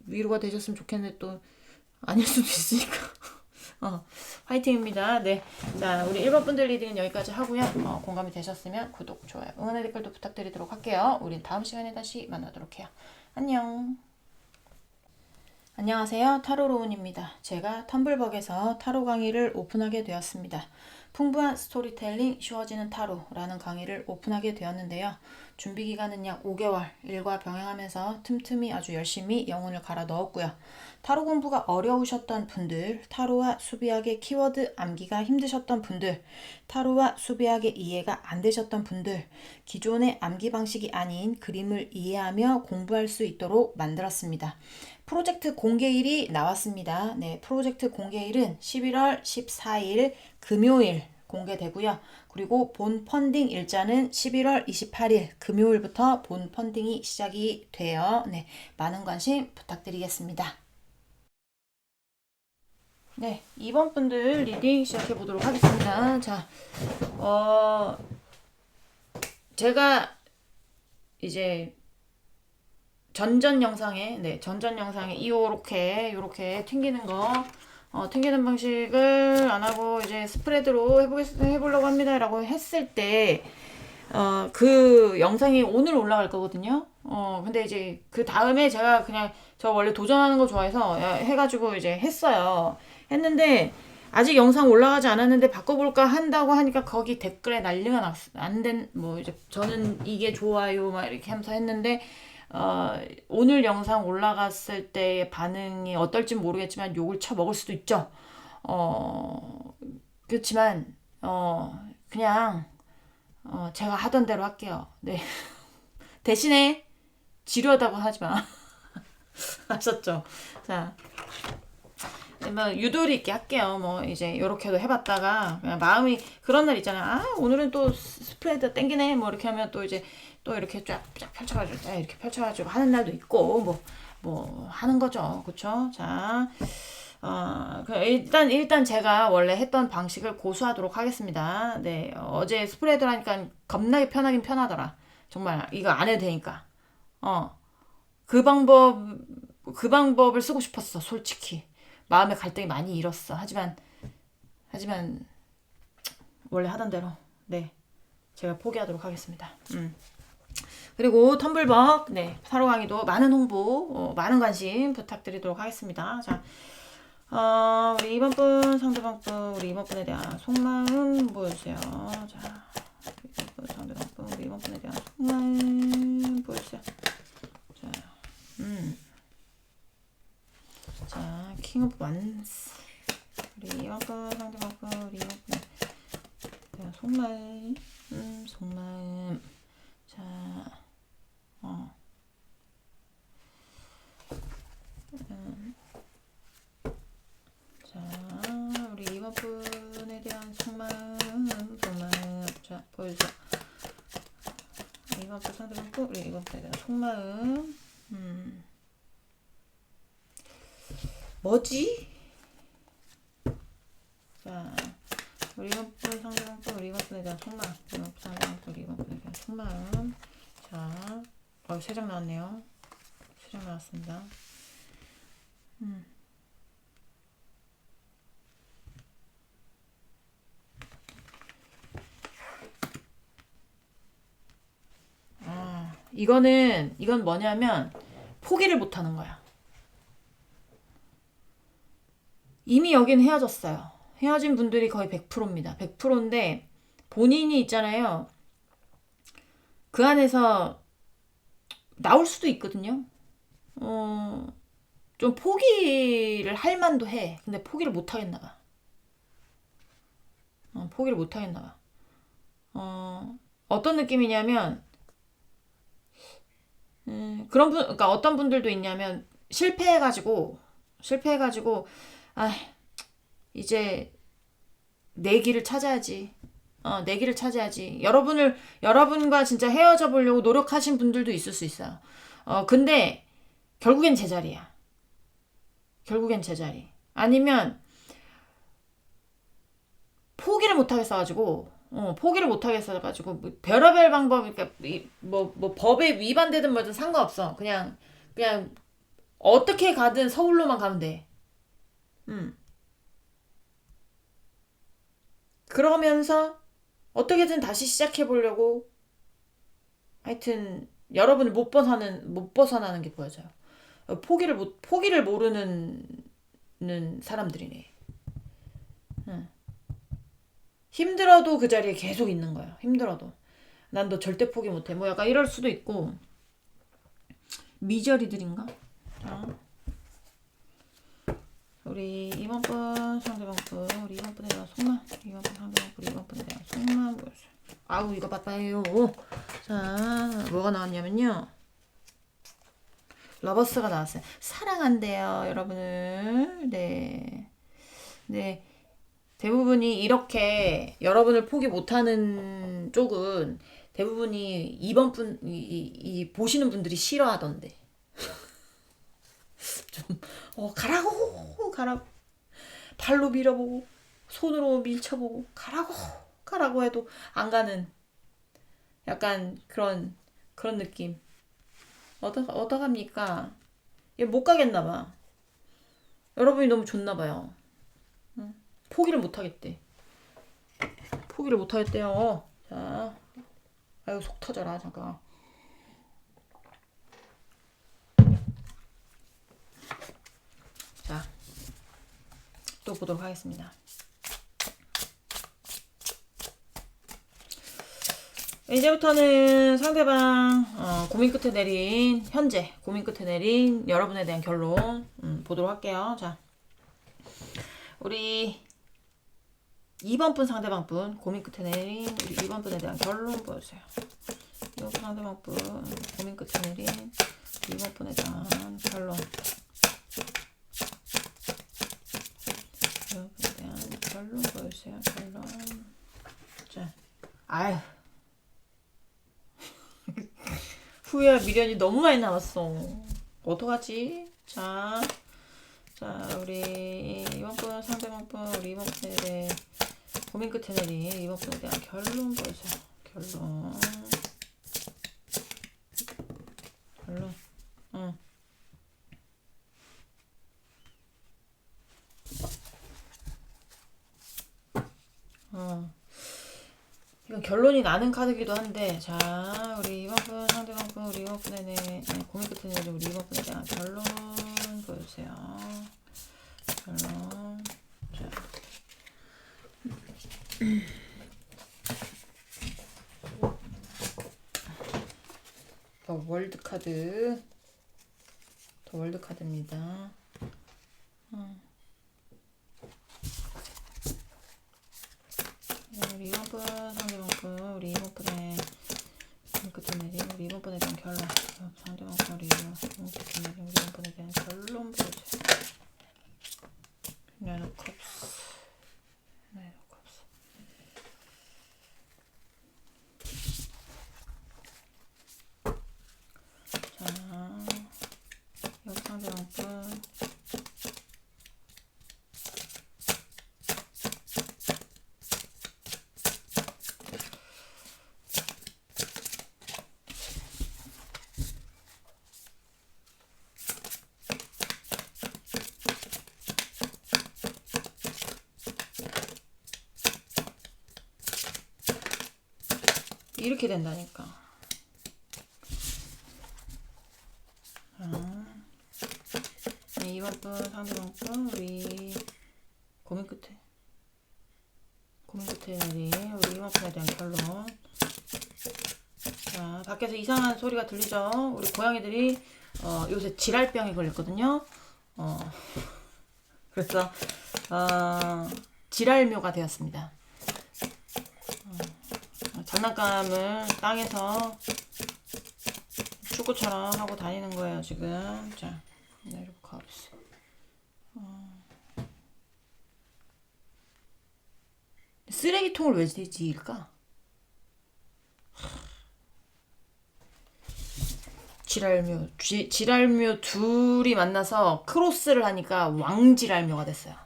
위로가 되셨으면 좋겠는데 또 아닐 수도 있으니까. 화이팅입니다. 네. 자, 우리 1번 분들 리딩은 여기까지 하고요. 공감이 되셨으면 구독, 좋아요, 응원의 댓글도 부탁드리도록 할게요. 우린 다음 시간에 다시 만나도록 해요. 안녕. 안녕하세요. 타로로운입니다. 제가 텀블벅에서 타로 강의를 오픈하게 되었습니다. 풍부한 스토리텔링 쉬워지는 타로라는 강의를 오픈하게 되었는데요. 준비 기간은 약 5개월, 일과 병행하면서 틈틈이 아주 열심히 영혼을 갈아 넣었고요. 타로 공부가 어려우셨던 분들, 타로와 수비하게 키워드 암기가 힘드셨던 분들, 타로와 수비하게 이해가 안 되셨던 분들, 기존의 암기 방식이 아닌 그림을 이해하며 공부할 수 있도록 만들었습니다. 프로젝트 공개일이 나왔습니다. 네, 프로젝트 공개일은 11월 14일 금요일 공개되고요. 그리고 본 펀딩 일자는 11월 28일 금요일부터 본 펀딩이 시작이 돼요. 네, 많은 관심 부탁드리겠습니다. 네, 2번 분들 리딩 시작해 보도록 하겠습니다. 자, 제가 이제 전전 영상에, 네, 전전 영상에 요렇게 튕기는 거, 튕기는 방식을 안 하고 이제 스프레드로 해보려고 합니다. 라고 했을 때, 그 영상이 오늘 올라갈 거거든요. 근데 이제 그 다음에 제가 그냥 저 원래 도전하는 거 좋아해서 해가지고 이제 했어요. 했는데, 아직 영상 올라가지 않았는데 바꿔볼까 한다고 하니까 거기 댓글에 난리가 뭐 이제 저는 이게 좋아요 막 이렇게 하면서 했는데 오늘 영상 올라갔을 때의 반응이 어떨지 모르겠지만 욕을 쳐 먹을 수도 있죠. 그렇지만 그냥 제가 하던 대로 할게요. 네. 대신에 지루하다고 하지 마. 아셨죠? 자, 뭐 유도리 있게 할게요. 뭐 이제 요렇게도 해봤다가 그냥 마음이 그런 날 있잖아요. 아 오늘은 또 스프레드 땡기네. 뭐 이렇게 하면 또 이제 또 이렇게 쫙 펼쳐가지고 이렇게 펼쳐가지고 하는 날도 있고 뭐 하는 거죠. 그쵸? 자, 일단 제가 원래 했던 방식을 고수하도록 하겠습니다. 네, 어제 스프레드라니까 겁나게 편하긴 편하더라. 정말 이거 안 해도 되니까. 그 방법을 쓰고 싶었어. 솔직히 마음의 갈등이 많이 일었어. 하지만 원래 하던 대로 네 제가 포기하도록 하겠습니다. 그리고 텀블벅 네 사로 강의도 많은 홍보 많은 관심 부탁드리도록 하겠습니다. 자, 우리 이번 분 상대방 분 우리 이번 분에 대한 속마음 보여주세요. 자, 이번 분 상대방 분 우리 이번 분에 대한 속마음 보여주세요. 자, 자, 킹 오브 완스 우리 이번 분 상대방 분 우리 이번 분에 대한 속마음 속마음 자, 자, 우리 이번 분에 대한 속마음 자, 보여주세요. 이번 분 상대방 분 우리 이번 분에 대한 속마음 뭐지? 자, 우리 이번 분 상대방 분 우리 이번 분에 대한 속마음 이번 분 상대방 분 우리 이번 분에 대한 속마음 자, 3장 나왔네요. 3장 나왔습니다. 이건 뭐냐면 포기를 못 하는 거야. 이미 여긴 헤어졌어요. 헤어진 분들이 거의 100%입니다. 100%인데 본인이 있잖아요. 그 안에서 나올 수도 있거든요. 좀 포기를 할 만도 해. 근데 포기를 못 하겠나 봐. 포기를 못 하겠나 봐. 어떤 느낌이냐면 그러니까 어떤 분들도 있냐면 실패해가지고 이제 내 길을 찾아야지. 내 길을 찾아야지. 여러분과 진짜 헤어져 보려고 노력하신 분들도 있을 수 있어요. 근데 결국엔 제자리야. 결국엔 제자리. 아니면 포기를 못 하겠어가지고 뭐 별의별 방법, 그러니까 뭐 법에 위반되든 뭐든 상관없어. 그냥 어떻게 가든 서울로만 가면 돼. 그러면서 어떻게든 다시 시작해 보려고 하여튼 여러분을 못 벗어나는 게 보여져요. 포기를 모르는 사람들이네. 힘들어도 그 자리에 계속 있는 거예요. 힘들어도. 난 너 절대 포기 못해. 뭐 약간 이럴 수도 있고. 미저리들인가? 자. 우리 이번 분 상대방 분 우리 이번 분에 대한 속마 이번 분 상대방 분 이번 분에 대한 속마 아우 이거 바빠요. 자 뭐가 나왔냐면요. 러버스가 나왔어요. 사랑한대요 여러분을. 네 대부분이 이렇게 여러분을 포기 못하는 쪽은 대부분이 이번 분 이 보시는 분들이 싫어하던데. 좀 가라고 발로 밀어보고 손으로 밀쳐보고 가라고 해도 안 가는 약간 그런 느낌. 어떡합니까? 얘 못 가겠나봐. 여러분이 너무 좋나봐요. 응? 포기를 못 하겠대. 포기를 못 하겠대요. 자, 아유, 속 터져라, 잠깐. 자, 또 보도록 하겠습니다. 이제부터는 상대방 고민 끝에 내린 현재 고민 끝에 내린 여러분에 대한 결론 보도록 할게요. 자, 우리 2번 분 상대방 분 고민 끝에 내린 우리 2번 분에 대한 결론 보여주세요. 2번 분 상대방 분 고민 끝에 내린 2번 분에 대한 결론. 2번 분에 대한 결론 보여주세요. 결론. 자, 아유. 후회와 미련이 너무 많이 남았어. 어떡하지? 자, 우리 이번 분 상대방 분 우리 이번 분에 대해 고민 끝에 내린 이번 분에 대한 결론 보여주세요. 결론. 응. 이건 결론이 나는 카드기도 한데, 자, 우리 이번 분 상대방 분 우리 이번 분에 대해 고민 끝에 내린 우리 이번 분에 대한 결론 보여주세요. 결론. 자. 더 월드 카드. 더 월드 카드입니다. 우리 이번 분 상대방 분 우리 이번 분에 끝에 내린 우리 이번 분에 대한 결론. 상대방 분 우리 이번 끝에 내린 우리 이번 분에 대한 결론 보여주세요. 나노 컵스. 여기 상대방 분 이렇게 된다니까. 이번 분 상대방 분 우리 고민 끝에 내린 우리 이번 분에 대한 결론. 자, 밖에서 이상한 소리가 들리죠? 우리 고양이들이 요새 지랄병이 걸렸거든요. 그래서 지랄묘가 되었습니다. 장난감을 땅에서 축구처럼 하고 다니는 거예요, 지금. 자, 이렇게 컵스. 쓰레기통을 왜 지을까? 지랄묘 둘이 만나서 크로스를 하니까 왕지랄묘가 됐어요.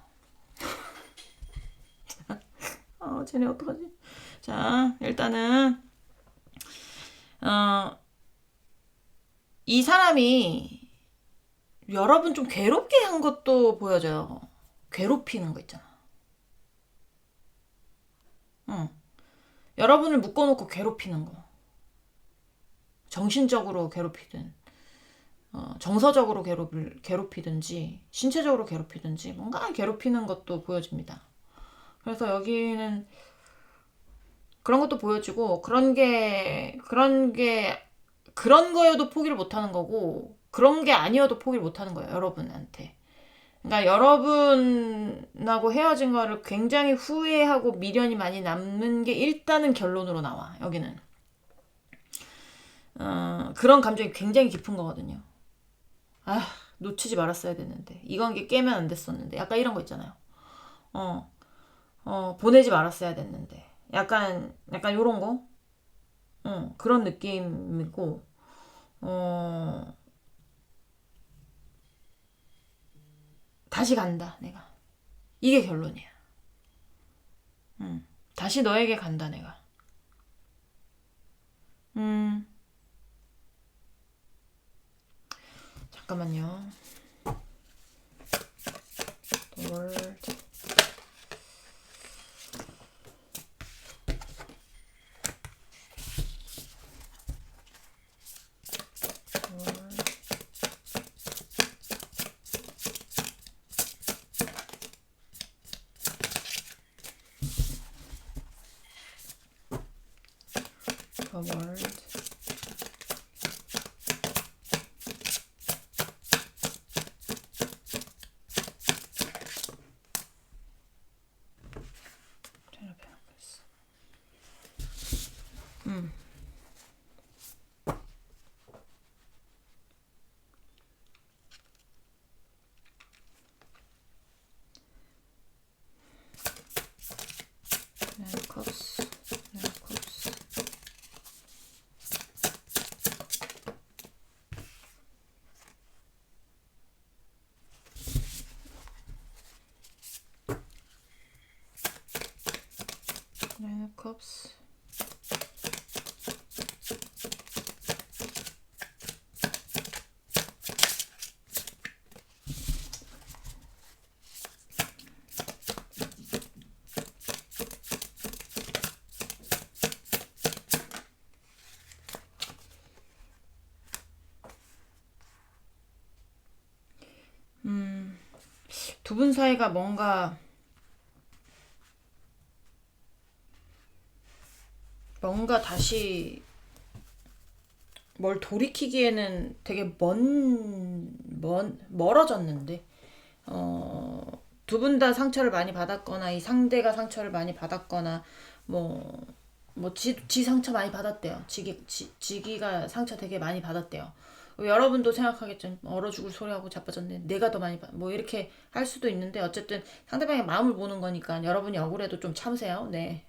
쟤네 어떡하지? 자, 일단은 이 사람이 여러분 좀 괴롭게 한 것도 보여져요. 괴롭히는 거 있잖아. 여러분을 묶어놓고 괴롭히는 거. 정신적으로 괴롭히든 정서적으로 괴롭히든지 신체적으로 괴롭히든지 뭔가 괴롭히는 것도 보여집니다. 그래서 여기는 그런 것도 보여지고 그런 거여도 포기를 못하는 거고 그런 게 아니어도 포기를 못하는 거예요. 여러분한테. 그러니까 여러분하고 헤어진 거를 굉장히 후회하고 미련이 많이 남는 게 일단은 결론으로 나와. 여기는. 그런 감정이 굉장히 깊은 거거든요. 놓치지 말았어야 됐는데. 이 관계 깨면 안 됐었는데. 약간 이런 거 있잖아요. 보내지 말았어야 됐는데. 약간 요런 거? 그런 느낌이고, 다시 간다, 내가. 이게 결론이야. 다시 너에게 간다, 내가. 잠깐만요. The world. The world. Cups. Nine of Cups. 두 분 사이가 뭔가 다시 뭘 돌이키기에는 되게 멀어졌는데, 두 분 다 상처를 많이 받았거나, 이 상대가 상처를 많이 받았거나, 지 상처 많이 받았대요. 지기가 상처 되게 많이 받았대요. 여러분도 생각하겠죠. 얼어 죽을 소리하고 자빠졌네. 내가 더 많이 뭐 이렇게 할 수도 있는데, 어쨌든 상대방의 마음을 보는 거니까 여러분이 억울해도 좀 참으세요. 네.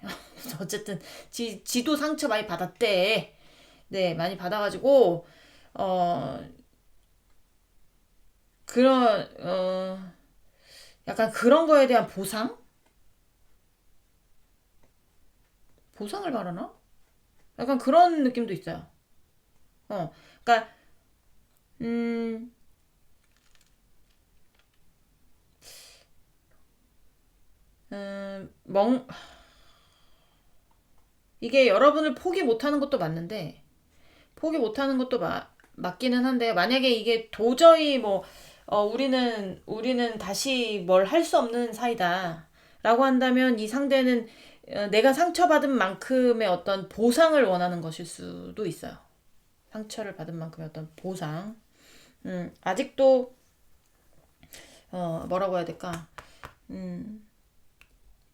어쨌든 지도 상처 많이 받았대. 네, 많이 받아가지고 그런 약간 그런 거에 대한 보상을 말하나? 약간 그런 느낌도 있어요. 그러니까 음, 멍 이게 여러분을 포기 못하는 것도 맞는데, 포기 못하는 것도 맞기는 한데, 만약에 이게 도저히 우리는 다시 뭘 할 수 없는 사이다라고 한다면, 이 상대는 내가 상처받은 만큼의 어떤 보상을 원하는 것일 수도 있어요. 상처를 받은 만큼의 어떤 보상. 아직도 뭐라고 해야 될까?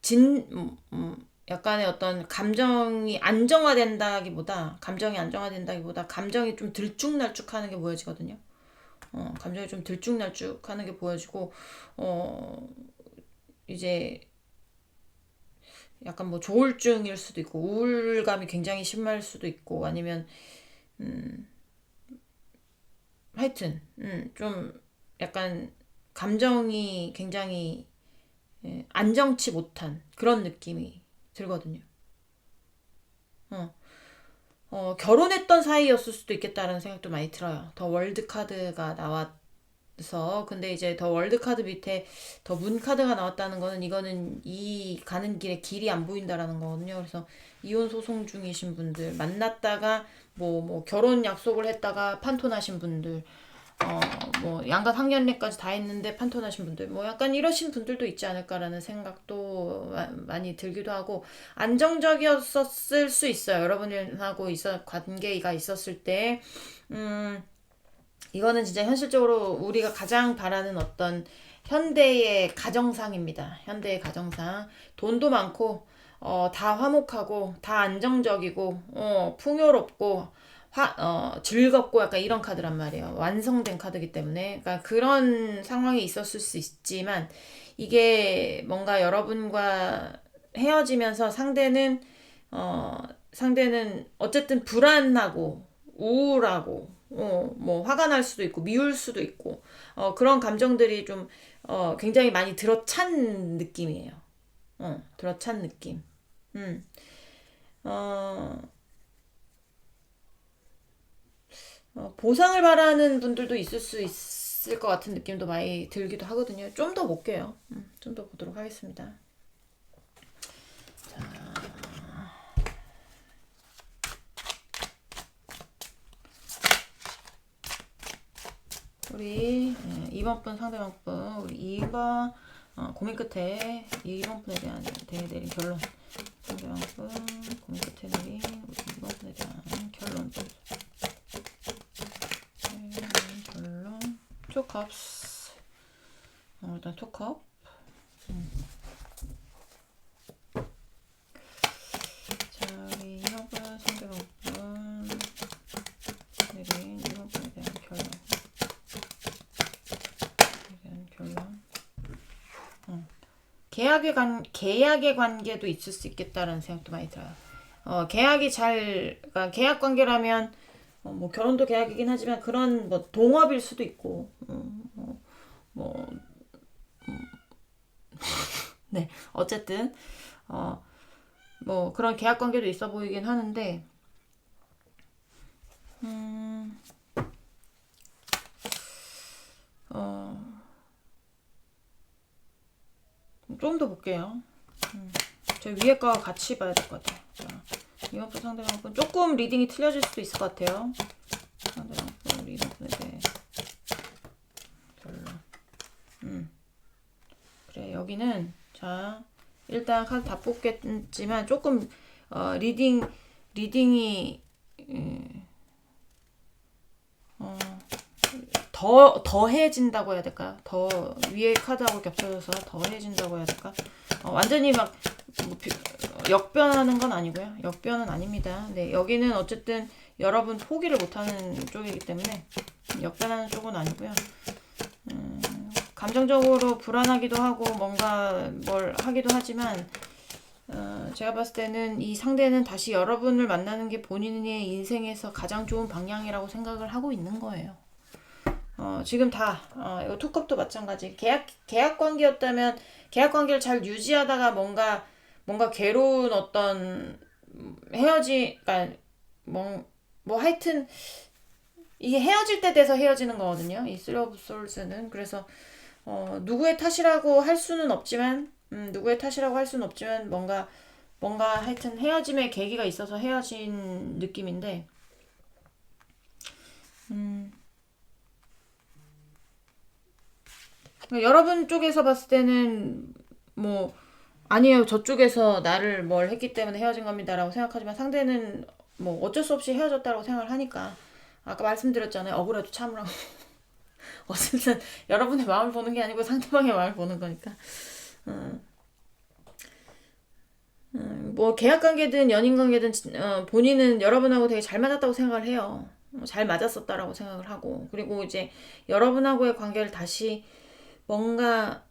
진 약간의 어떤 감정이 안정화된다기보다 감정이 좀 들쭉날쭉하는 게 보여지거든요. 감정이 좀 들쭉날쭉하는 게 보여지고, 이제 약간 조울증일 수도 있고, 우울감이 굉장히 심할 수도 있고, 아니면 하여튼 좀 약간 감정이 굉장히 안정치 못한 그런 느낌이 들거든요. 결혼했던 사이였을 수도 있겠다라는 생각도 많이 들어요. 더 월드 카드가 나와서, 근데 이제 더 월드 카드 밑에 더 문 카드가 나왔다는 거는, 이거는 이 가는 길에 길이 안 보인다라는 거거든요. 그래서 이혼 소송 중이신 분들, 만났다가 결혼 약속을 했다가 판토나신 분들, 양가 상견례까지 다 했는데 판토나신 분들, 약간 이러신 분들도 있지 않을까라는 생각도 많이 들기도 하고, 안정적이었을 수 있어요. 여러분하고 관계가 있었을 때, 이거는 진짜 현실적으로 우리가 가장 바라는 어떤 현대의 가정상입니다. 현대의 가정상. 돈도 많고, 다 화목하고, 다 안정적이고, 풍요롭고, 즐겁고, 약간 이런 카드란 말이에요. 완성된 카드이기 때문에. 그러니까 그런 상황이 있었을 수 있지만, 이게 뭔가 여러분과 헤어지면서 상대는 어쨌든 불안하고, 우울하고, 화가 날 수도 있고, 미울 수도 있고, 그런 감정들이 좀, 굉장히 많이 들어찬 느낌이에요. 들어찬 느낌. 음, 어, 보상을 바라는 분들도 있을 수 있을 것 같은 느낌도 많이 들기도 하거든요. 좀 더 볼게요. 좀 더 보도록 하겠습니다. 우리 2번 분 상대방 분 우리 2번 고민 끝에 2번 분에 대한 내린 결론 상대방 분 고민 끝에 내린 우리 2번 분에 대한 결론 결론 투 컵스 일단 투 컵 자 우리 2번 분 상대방 분 내린 2번 분에 대한 결론 계약의 관계도 있을 수 있겠다라는 생각도 많이 들어요. 계약이 그러니까 계약 관계라면 뭐 결혼도 계약이긴 하지만 그런 뭐 동업일 수도 있고, 네 어쨌든 뭐 그런 계약 관계도 있어 보이긴 하는데, 좀 더 볼게요. 저 위에 거와 같이 봐야 될 것 같아요. 자, 이번 분 상대방 분 조금 리딩이 틀려질 수도 있을 것 같아요. 상대방 분 리딩 분에 대해 결론. 그래 여기는 자 일단 카드 다 뽑겠지만 조금 리딩이 더해진다고 해야 될까요? 더 위에 카드하고 겹쳐져서 더해진다고 해야 될까? 완전히 막 역변하는 건 아니고요. 역변은 아닙니다. 네, 여기는 어쨌든 여러분 포기를 못하는 쪽이기 때문에 역변하는 쪽은 아니고요. 감정적으로 불안하기도 하고 뭔가 뭘 하기도 하지만 제가 봤을 때는 이 상대는 다시 여러분을 만나는 게 본인의 인생에서 가장 좋은 방향이라고 생각을 하고 있는 거예요. 지금 다 이거 투컵도 마찬가지. 계약 관계였다면 계약 관계를 잘 유지하다가 뭔가 괴로운 어떤 그러니까 뭐 하여튼 이게 헤어질 때 돼서 헤어지는 거거든요. 이 쓰리 오브 솔스는. 그래서 누구의 탓이라고 할 수는 없지만 뭔가 하여튼 헤어짐의 계기가 있어서 헤어진 느낌인데 여러분 쪽에서 봤을 때는 뭐 아니에요 저쪽에서 나를 뭘 했기 때문에 헤어진 겁니다라고 생각하지만 상대는 뭐 어쩔 수 없이 헤어졌다고 생각을 하니까 아까 말씀드렸잖아요. 억울해도 참으라고. 어쨌든 여러분의 마음을 보는 게 아니고 상대방의 마음을 보는 거니까. 뭐 계약관계든 연인관계든 본인은 여러분하고 되게 잘 맞았다고 생각을 해요. 잘 맞았었다라고 생각을 하고 그리고 이제 여러분하고의 관계를 다시 뭔가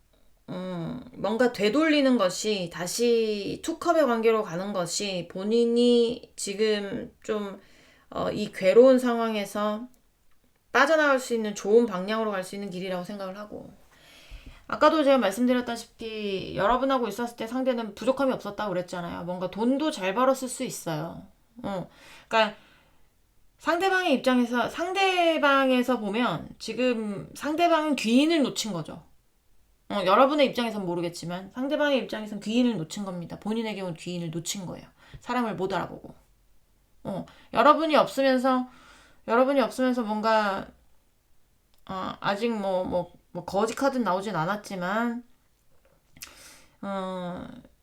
되돌리는 것이 다시 투컵의 관계로 가는 것이 본인이 지금 좀 이 괴로운 상황에서 빠져나갈 수 있는 좋은 방향으로 갈 수 있는 길이라고 생각을 하고 아까도 제가 말씀드렸다시피 여러분하고 있었을 때 상대는 부족함이 없었다고 그랬잖아요. 뭔가 돈도 잘 벌었을 수 있어요. 그러니까 상대방에서 보면 지금 상대방은 귀인을 놓친 거죠. 여러분의 입장에선 모르겠지만 상대방의 입장에선 귀인을 놓친 겁니다. 본인에게 온 귀인을 놓친 거예요. 사람을 못 알아보고. 여러분이 없으면서 뭔가 아직 뭐 거지 카드는 나오진 않았지만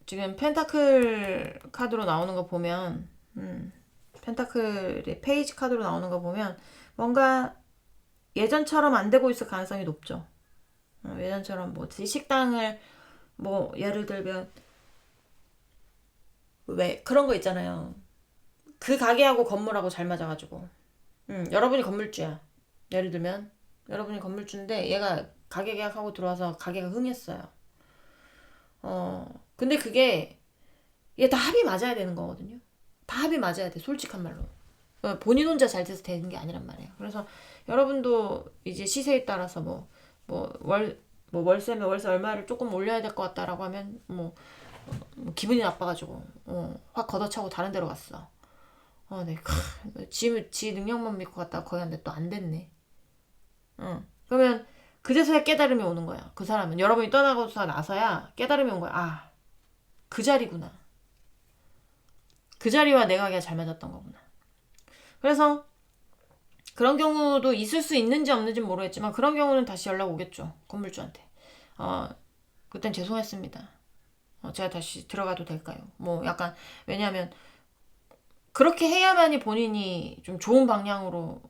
지금 펜타클 카드로 나오는 거 보면 펜타클의 페이지 카드로 나오는 거 보면 뭔가 예전처럼 안 되고 있을 가능성이 높죠. 예전처럼 뭐 식당을 뭐 예를 들면 왜 그런 거 있잖아요. 그 가게하고 건물하고 잘 맞아가지고 여러분이 건물주야. 예를 들면 여러분이 건물주인데 얘가 가게 계약하고 들어와서 가게가 흥했어요. 근데 그게 얘 다 합이 맞아야 되는 거거든요. 다 합이 맞아야 돼. 솔직한 말로. 본인 혼자 잘 돼서 되는 게 아니란 말이에요. 그래서 여러분도 이제 시세에 따라서 월세면 월세 얼마를 조금 올려야 될 것 같다라고 하면 기분이 나빠가지고 확 걷어차고 다른 데로 갔어. 네. 지 능력만 믿고 갔다가 거기 갔는데 또 안 됐네. 그러면 그제서야 깨달음이 오는 거야. 그 사람은 여러분이 떠나고서 나서야 깨달음이 온 거야. 그 자리구나. 그 자리와 내가 하기가 잘 맞았던 거구나. 그래서 그런 경우도 있을 수 있는지 없는지 모르겠지만 그런 경우는 다시 연락 오겠죠. 건물주한테. 그땐 죄송했습니다. 제가 다시 들어가도 될까요? 뭐 약간 왜냐하면 그렇게 해야만이 본인이 좀 좋은 방향으로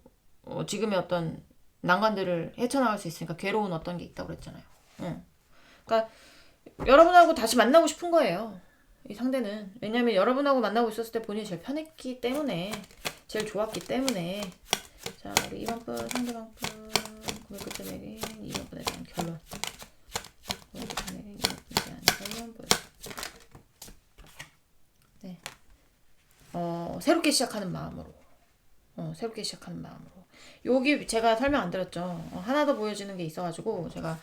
지금의 어떤 난관들을 헤쳐나갈 수 있으니까 괴로운 어떤 게 있다고 그랬잖아요. 그러니까 여러분하고 다시 만나고 싶은 거예요. 이 상대는. 왜냐면 여러분하고 만나고 있었을 때 본인이 제일 편했기 때문에 제일 좋았기 때문에. 자, 우리 2번 분 상대방 분 구매 끝에 내린 2번 분에 대한 결론. 구매 끝에 내린 2번 분에 대한 결론 보여줘. 네. 새롭게 시작하는 마음으로. 새롭게 시작하는 마음으로. 여기 제가 설명 안 드렸죠. 하나 더 보여지는 게 있어가지고 제가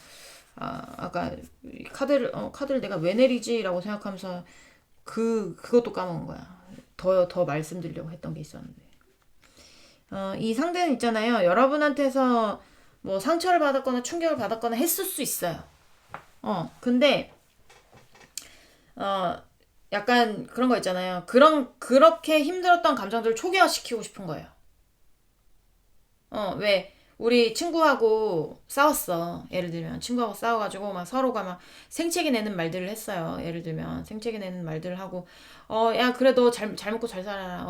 아까 카드를 내가 왜 내리지라고 생각하면서 그것도 까먹은 거야. 더 말씀드리려고 했던 게 있었는데. 이 상대는 있잖아요. 여러분한테서 뭐 상처를 받았거나 충격을 받았거나 했을 수 있어요. 근데 약간 그런 거 있잖아요. 그렇게 힘들었던 감정들을 초기화시키고 싶은 거예요. 왜 우리 친구하고 싸웠어. 예를 들면 친구하고 싸워가지고 막 서로가 막 생채기 내는 말들을 했어요. 예를 들면 생채기 내는 말들을 하고 야 그래 너 잘 먹고 잘 살아라.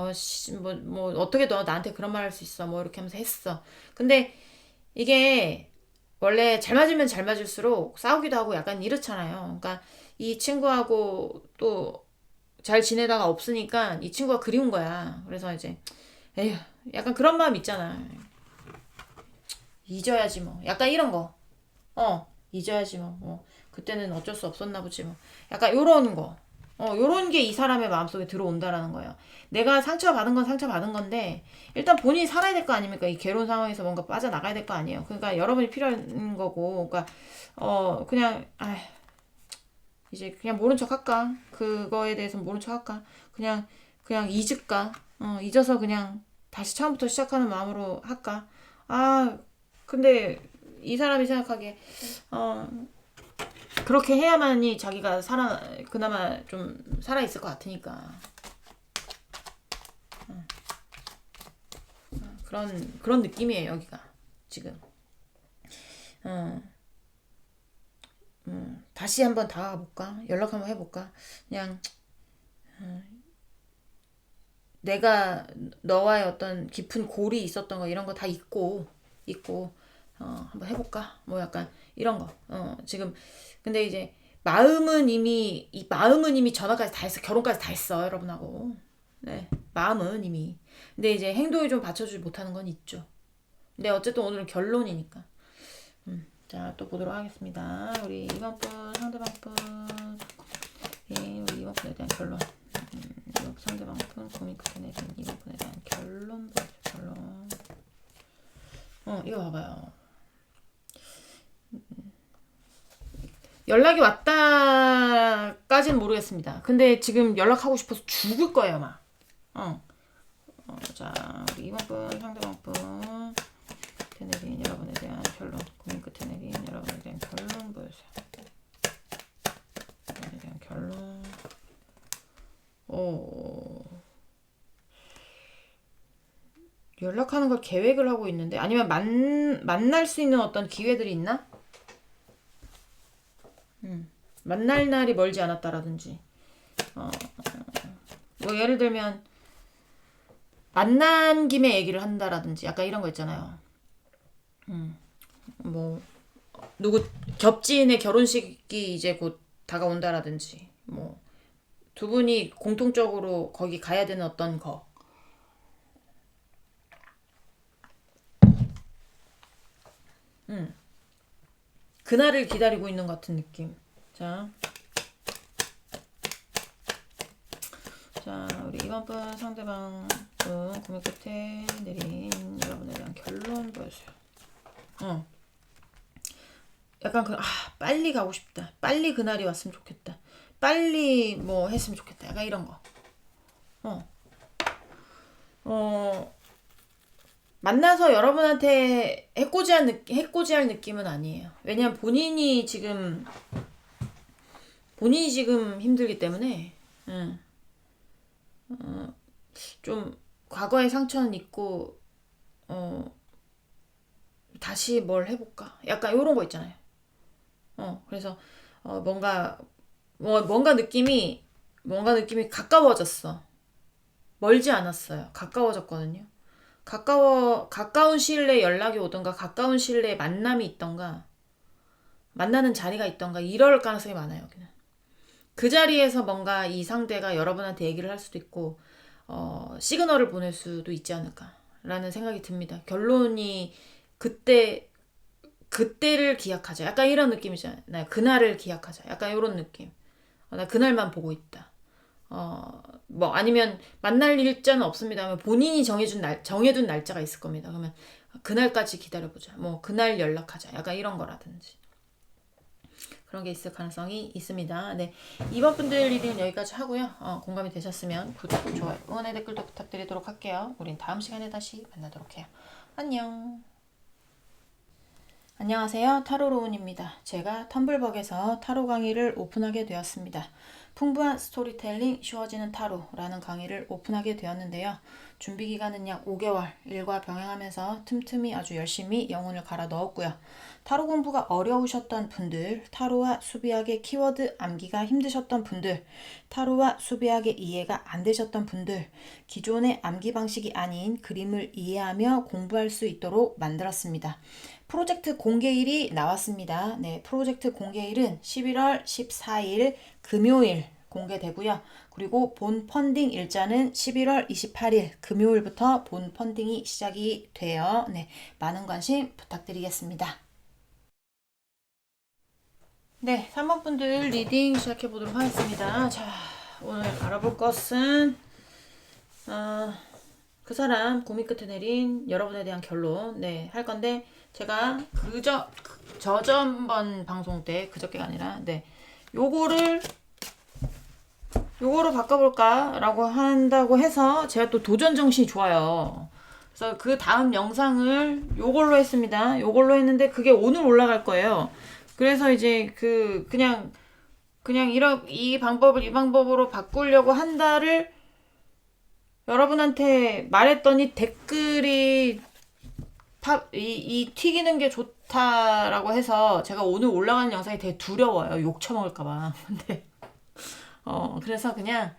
뭐 어떻게 너 나한테 그런 말 할 수 있어. 뭐 이렇게 하면서 했어. 근데 이게 원래 잘 맞으면 잘 맞을수록 싸우기도 하고 약간 이렇잖아요. 그러니까 이 친구하고 또 잘 지내다가 없으니까 이 친구가 그리운 거야. 그래서 이제 에휴 약간 그런 마음 있잖아. 잊어야지 뭐. 약간 이런 거. 잊어야지 뭐. 그때는 어쩔 수 없었나 보지 뭐. 약간 요런 거. 요런 게 이 사람의 마음속에 들어온다라는 거예요. 내가 상처받은 건 상처받은 건데 일단 본인이 살아야 될 거 아닙니까? 이 괴로운 상황에서 뭔가 빠져나가야 될 거 아니에요. 그러니까 여러분이 필요한 거고. 그러니까 그냥 이제 그냥 모른 척 할까? 그거에 대해서 모른 척 할까? 그냥 잊을까? 잊어서 그냥 다시 처음부터 시작하는 마음으로 할까? 근데 이 사람이 생각하기에 그렇게 해야만이 자기가 그나마 좀 살아있을 것 같으니까 그런 느낌이에요 여기가 지금. 다시 한번 다가가볼까? 연락 한번 해볼까? 그냥 내가 너와의 어떤 깊은 골이 있었던 거 이런 거 다 잊고 한번 해볼까? 뭐 약간 이런 거. 지금 근데 이제 마음은 이미 전화까지 다 했어. 결혼까지 다 했어 여러분하고. 네, 마음은 이미. 근데 이제 행동이 좀 받쳐주지 못하는 건 있죠. 근데 어쨌든 오늘은 결론이니까. 자, 또 보도록 하겠습니다. 우리 2번 분, 상대방 분. 예, 우리 2번 분에 대한 결론. 상대방 분, 고민 끝에 내린 2번 분에 대한 결론. 결론. 이거 봐봐요. 연락이 왔다까지는 모르겠습니다. 근데 지금 연락하고 싶어서 죽을 거예요, 아마. 자, 우리 2번 분, 상대방 분. 끝에 내린 여러분에 대한 결론. 고민 끝에 내린 여러분에 대한 결론 보여주세요. 여러분에 대한 결론. 연락하는 걸 계획을 하고 있는데 아니면 만날 수 있는 어떤 기회들이 있나? 만날 날이 멀지 않았다라든지 뭐 예를 들면 만난 김에 얘기를 한다라든지 약간 이런 거 있잖아요. 뭐 누구 겹지인의 결혼식이 이제 곧 다가온다라든지 뭐 두 분이 공통적으로 거기 가야 되는 어떤 거. 그날을 기다리고 있는 것 같은 느낌. 자, 우리 2번 분 상대방 분 고민 끝에 내린 여러분에 대한 결론 보여주세요. 약간 빨리 가고 싶다. 빨리 그날이 왔으면 좋겠다. 빨리 뭐 했으면 좋겠다. 약간 이런 거. 어, 만나서 여러분한테 해코지할 느낌은 아니에요. 왜냐면 본인이 지금 힘들기 때문에, 응, 좀 과거의 상처는 있고, 어, 다시 뭘 해볼까? 약간 이런 거 있잖아요. 그래서 어, 뭔가 뭔가 느낌이 가까워졌어. 멀지 않았어요. 가까워졌거든요. 가까운 시일 내에 연락이 오던가 가까운 시일 내에 만남이 있던가 만나는 자리가 있던가 이럴 가능성이 많아요. 여기는. 그 자리에서 뭔가 이 상대가 여러분한테 얘기를 할 수도 있고 시그널을 보낼 수도 있지 않을까라는 생각이 듭니다. 결론이 그때 그때를 기약하자. 약간 이런 느낌이잖아요. 그날을 기약하자. 약간 이런 느낌. 나 그날만 보고 있다. 뭐 아니면 만날 일자는 없습니다만 본인이 정해둔 날짜가 있을 겁니다. 그러면 그날까지 기다려보자. 뭐 그날 연락하자. 약간 이런 거라든지. 그런 게 있을 가능성이 있습니다. 네. 이번 분들 리딩은 여기까지 하고요. 공감이 되셨으면 구독, 좋아요, 응원의 댓글도 부탁드리도록 할게요. 우린 다음 시간에 다시 만나도록 해요. 안녕. 안녕하세요. 타로로운입니다. 제가 텀블벅에서 타로 강의를 오픈하게 되었습니다. 풍부한 스토리텔링 쉬워지는 타로라는 강의를 오픈하게 되었는데요. 준비 기간은 약 5개월, 일과 병행하면서 틈틈이 아주 열심히 영혼을 갈아 넣었고요. 타로 공부가 어려우셨던 분들, 타로와 수비하게 키워드 암기가 힘드셨던 분들, 타로와 수비하게 이해가 안 되셨던 분들, 기존의 암기 방식이 아닌 그림을 이해하며 공부할 수 있도록 만들었습니다. 프로젝트 공개일이 나왔습니다. 네, 프로젝트 공개일은 11월 14일 금요일 공개되고요. 그리고 본 펀딩 일자는 11월 28일 금요일부터 본 펀딩이 시작이 돼요. 네, 많은 관심 부탁드리겠습니다. 네, 3번 분들 리딩 시작해 보도록 하겠습니다. 자, 오늘 알아볼 것은 그 사람 고민 끝에 내린 여러분에 대한 결론 할 건데 제가 저전번 방송 때 그저께가 아니라 요거를 바꿔볼까 라고 한다고 해서 제가 또 도전 정신이 좋아요. 그래서 그 다음 영상을 요걸로 했습니다. 요걸로 했는데 그게 오늘 올라갈 거예요. 그래서 이제 그냥 이 방법으로 바꾸려고 한다를 여러분한테 말했더니 댓글이 이 튀기는 게 좋다라고 해서 제가 오늘 올라가는 영상이 되게 두려워요. 욕 처먹을까봐. 근데 그래서 그냥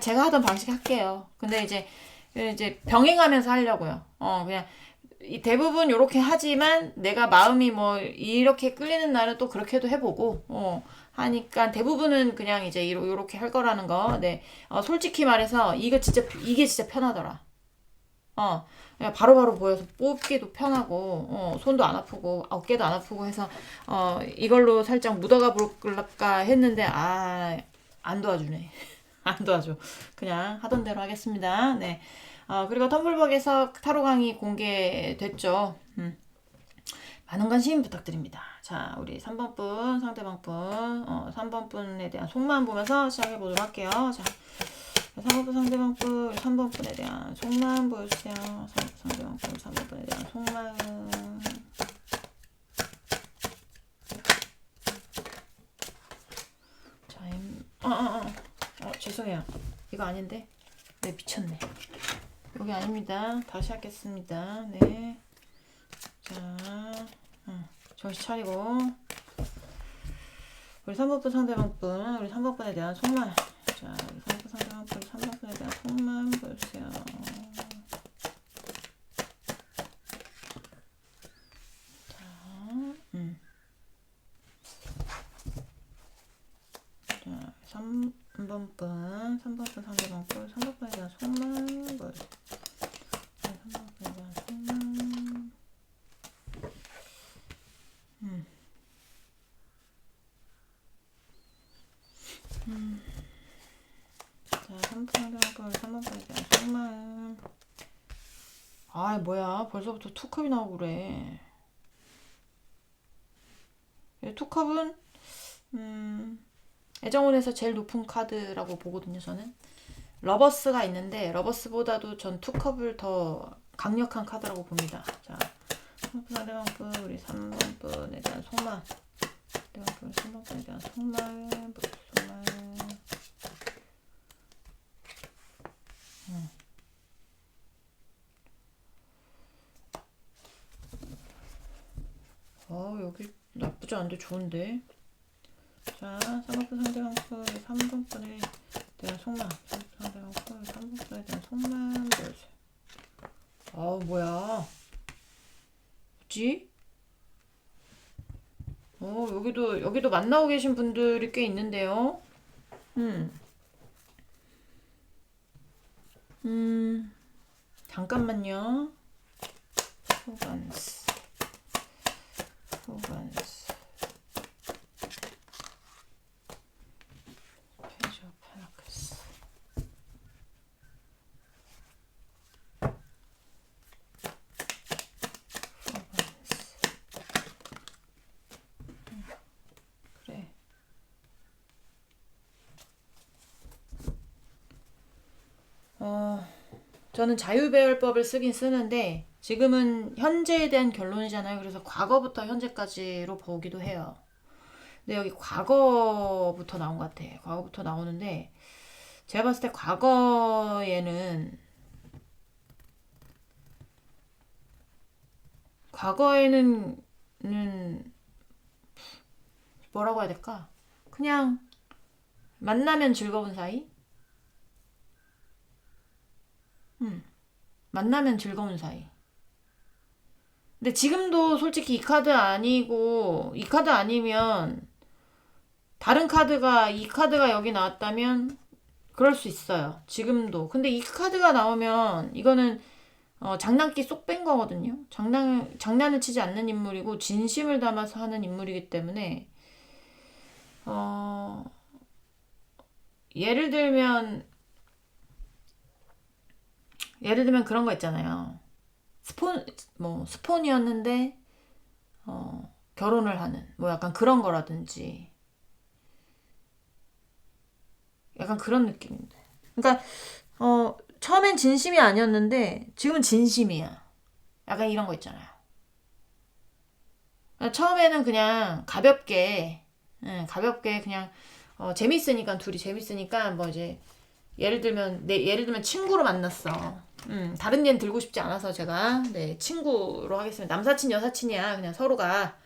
제가 하던 방식 할게요. 근데 이제 병행하면서 하려고요. 그냥 대부분 이렇게 하지만 내가 마음이 뭐 이렇게 끌리는 날은 또 그렇게도 해보고 하니까 대부분은 그냥 이제 이렇게 할 거라는 거. 네. 솔직히 말해서 이게 진짜 편하더라. 그냥 바로바로 보여서 뽑기도 편하고 손도 안 아프고 어깨도 안 아프고 해서 이걸로 살짝 묻어가 볼까 했는데 안 도와주네. 안 도와줘. 그냥 하던 대로 하겠습니다. 네. 그리고 텀블벅에서 타로 강의 공개됐죠. 많은 관심 부탁드립니다. 자, 우리 3번 분, 상대방 분, 3번 분에 대한 속마음 보면서 시작해 보도록 할게요. 자, 3번 분, 상대방 분, 3번 분에 대한 속마음 보여주세요. 상대방 분, 3번 분에 대한 속마음. 자, 죄송해요. 이거 아닌데? 네, 미쳤네. 여기 아닙니다. 다시 하겠습니다. 네. 자, 정신 차리고. 우리 3번 분 상대방 분, 우리 3번 분에 대한 속마음. 자, 우리 3번 분 상대방 분, 3번 분에 대한 속마음 보여주세요. 자, 3번 분 상대방 분, 3번 분에 대한 속마음 보여주세요. 3번 분에 대한 속마음. 자, 3번 상대방 분, 3번 분에 대한 속마음. 뭐야. 벌써부터 투컵이 나오고 그래. 투컵은 애정원에서 제일 높은 카드라고 보거든요, 저는. 러버스가 있는데 러버스보다도 전 투컵을 더 강력한 카드라고 봅니다. 자, 상대방 분 우리 3번 분에 대한 속말, 상대방 분 3번 분에 대한 속말, 속말. 여기 나쁘지 않은데 좋은데. 자, 3번 분 상대방 분 3번 분에 대한 속말, 상대방 분 3번 분에 대한 속말 보여주세요. 뭐야? 뭐지? 여기도 만나고 계신 분들이 꽤 있는데요. 잠깐만요. 호간스. 페이지 오브 펜타클스. 그래. 저는 자유배열법을 쓰긴 쓰는데 지금은 현재에 대한 결론이잖아요. 그래서 과거부터 현재까지로 보기도 해요. 근데 여기 과거부터 나온 것 같아. 과거부터 나오는데 제가 봤을 때 과거에는 뭐라고 해야 될까? 그냥 만나면 즐거운 사이? 만나면 즐거운 사이. 근데 지금도 솔직히 이 카드 아니면 다른 카드가 이 카드가 여기 나왔다면 그럴 수 있어요. 지금도. 근데 이 카드가 나오면 이거는 장난기 쏙 뺀 거거든요. 장난을 치지 않는 인물이고 진심을 담아서 하는 인물이기 때문에 예를 들면 그런 거 있잖아요. 스폰이었는데 결혼을 하는 뭐 약간 그런 거라든지 약간 그런 느낌인데. 그러니까 처음엔 진심이 아니었는데 지금은 진심이야. 약간 이런 거 있잖아요. 그러니까 처음에는 그냥 가볍게 그냥 재밌으니까 둘이 재밌으니까 뭐 이제 예를 들면 친구로 만났어. 다른 얘는 들고 싶지 않아서 제가 친구로 하겠습니다. 남사친 여사친이야. 그냥 서로가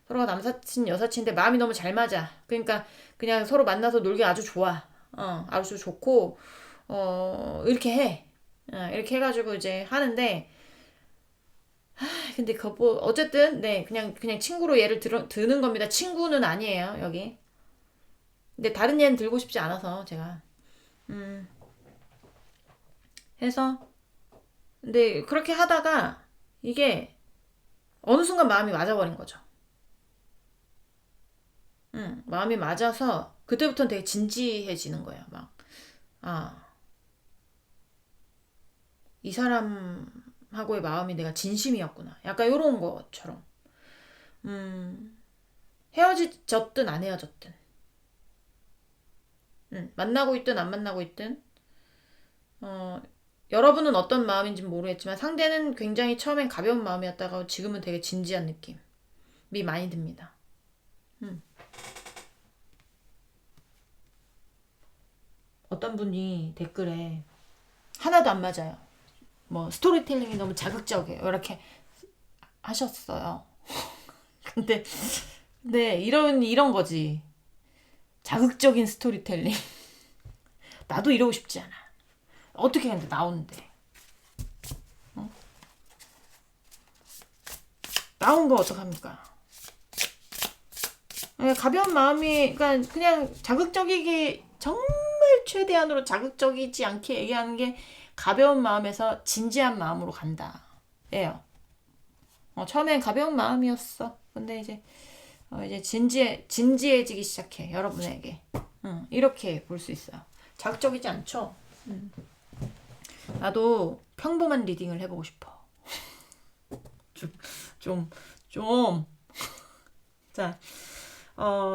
남사친 여사친인데 마음이 너무 잘 맞아. 그러니까 그냥 서로 만나서 놀기 아주 좋아. 아주 좋고 이렇게 해. 이렇게 해가지고 이제 하는데 근데 어쨌든 그냥 친구로 예를 드는 겁니다. 친구는 아니에요 여기. 근데 다른 얘는 들고 싶지 않아서 제가 해서 근데 그렇게 하다가 이게 어느 순간 마음이 맞아버린 거죠. 마음이 맞아서 그때부터는 되게 진지해지는 거예요. 막, 이 사람하고의 마음이 내가 진심이었구나. 약간 요런 것처럼. 헤어졌든 안 헤어졌든. 만나고 있든 안 만나고 있든. 여러분은 어떤 마음인지 모르겠지만 상대는 굉장히 처음엔 가벼운 마음이었다가 지금은 되게 진지한 느낌이 많이 듭니다. 어떤 분이 댓글에 하나도 안 맞아요. 뭐 스토리텔링이 너무 자극적이에요. 이렇게 하셨어요. 근데 이런 거지. 자극적인 스토리텔링. 나도 이러고 싶지 않아. 어떻게 근데 나오는데. 나온 거 어떡합니까? 가벼운 마음이 그냥 자극적이게 정말 최대한으로 자극적이지 않게 얘기하는 게 가벼운 마음에서 진지한 마음으로 간다. 예요. 처음엔 가벼운 마음이었어. 근데 이제 진지해지기 시작해. 여러분에게. 이렇게 볼 수 있어요. 자극적이지 않죠? 나도 평범한 리딩을 해보고 싶어. 좀. 자,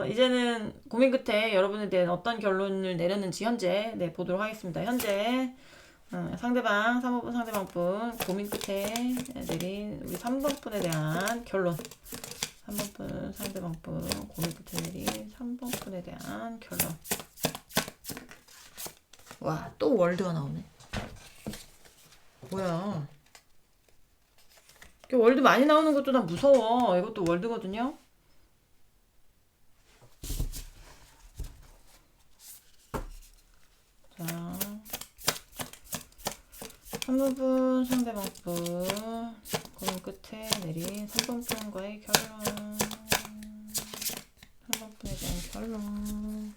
이제는 고민 끝에 여러분에 대한 어떤 결론을 내렸는지 현재 보도록 하겠습니다. 현재 상대방 3번분 상대방분 고민 끝에 내린 우리 3번분에 대한 결론. 3번분 상대방분 고민 끝에 내린 3번분에 대한 결론. 와, 또 월드가 나오네. 뭐야. 월드 많이 나오는 것도 난 무서워. 이것도 월드거든요. 자, 3번분 상대방분 고민 끝에 내린 3번분과의 결론. 3번분에 대한 결론.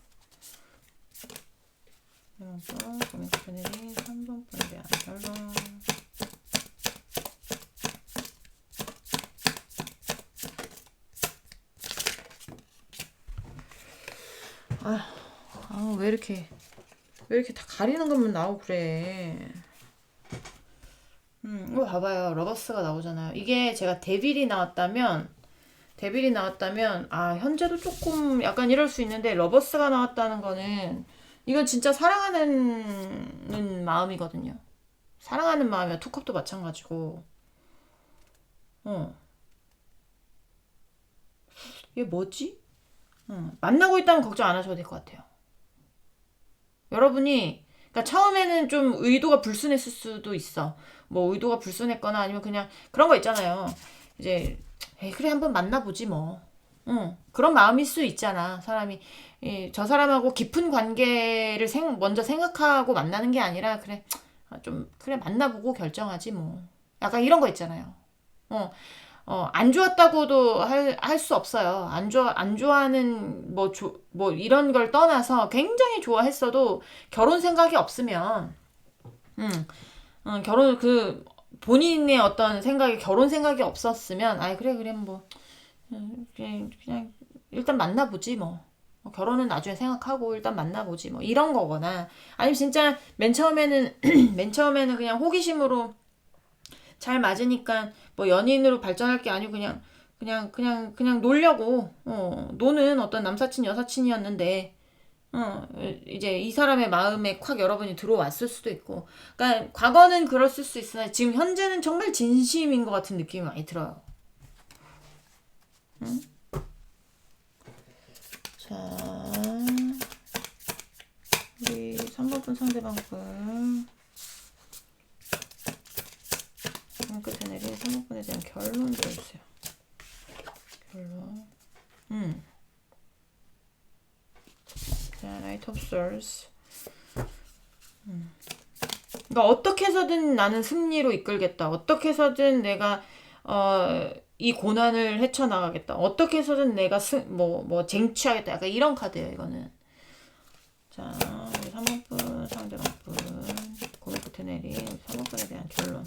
3번분 고민 끝에 내린 3번분에 대한 결론. 왜 이렇게 다 가리는 것만 나오고 그래. 이거 봐봐요. 러버스가 나오잖아요. 이게 제가 데빌이 나왔다면, 현재도 조금 약간 이럴 수 있는데, 러버스가 나왔다는 거는, 이건 진짜 사랑하는 마음이거든요. 사랑하는 마음이야. 투컵도 마찬가지고. 이게 뭐지? 만나고 있다면 걱정 안 하셔도 될 것 같아요. 여러분이 그러니까 처음에는 좀 의도가 불순했을 수도 있어. 뭐 의도가 불순했거나 아니면 그냥 그런 거 있잖아요. 이제 그래 한번 만나보지 뭐. 그런 마음일 수 있잖아. 사람이 저 사람하고 깊은 관계를 먼저 생각하고 만나는 게 아니라 그래 그래 만나보고 결정하지 뭐. 약간 이런 거 있잖아요. 안 좋았다고도 할 수 없어요. 안 좋아하는, 뭐, 이런 걸 떠나서 굉장히 좋아했어도 결혼 생각이 없으면, 본인의 어떤 생각이, 결혼 생각이 없었으면, 그래, 뭐, 그냥, 일단 만나보지, 뭐. 결혼은 나중에 생각하고 일단 만나보지, 뭐. 이런 거거나, 아니면 진짜 맨 처음에는 그냥 호기심으로 잘 맞으니까 뭐 연인으로 발전할 게 아니고 그냥 놀려고 노는 어떤 남사친 여사친이었는데 이제 이 사람의 마음에 콱 여러분이 들어왔을 수도 있고 그러니까 과거는 그랬을 수 있으나 지금 현재는 정말 진심인 것 같은 느낌이 많이 들어요. 자, 우리 3번분 상대방분 끝에 내린 3번분에 대한 결론 들어주세요. 결론. 자, Knight of Swords. 그러니까 어떻게 해서든 나는 승리로 이끌겠다. 어떻게 해서든 내가 이 고난을 헤쳐나가겠다. 어떻게 해서든 내가 쟁취하겠다. 약간 이런 카드예요, 이거는. 자, 우리 3번분 상대방분 고민 끝에 내린 3번분에 대한 결론.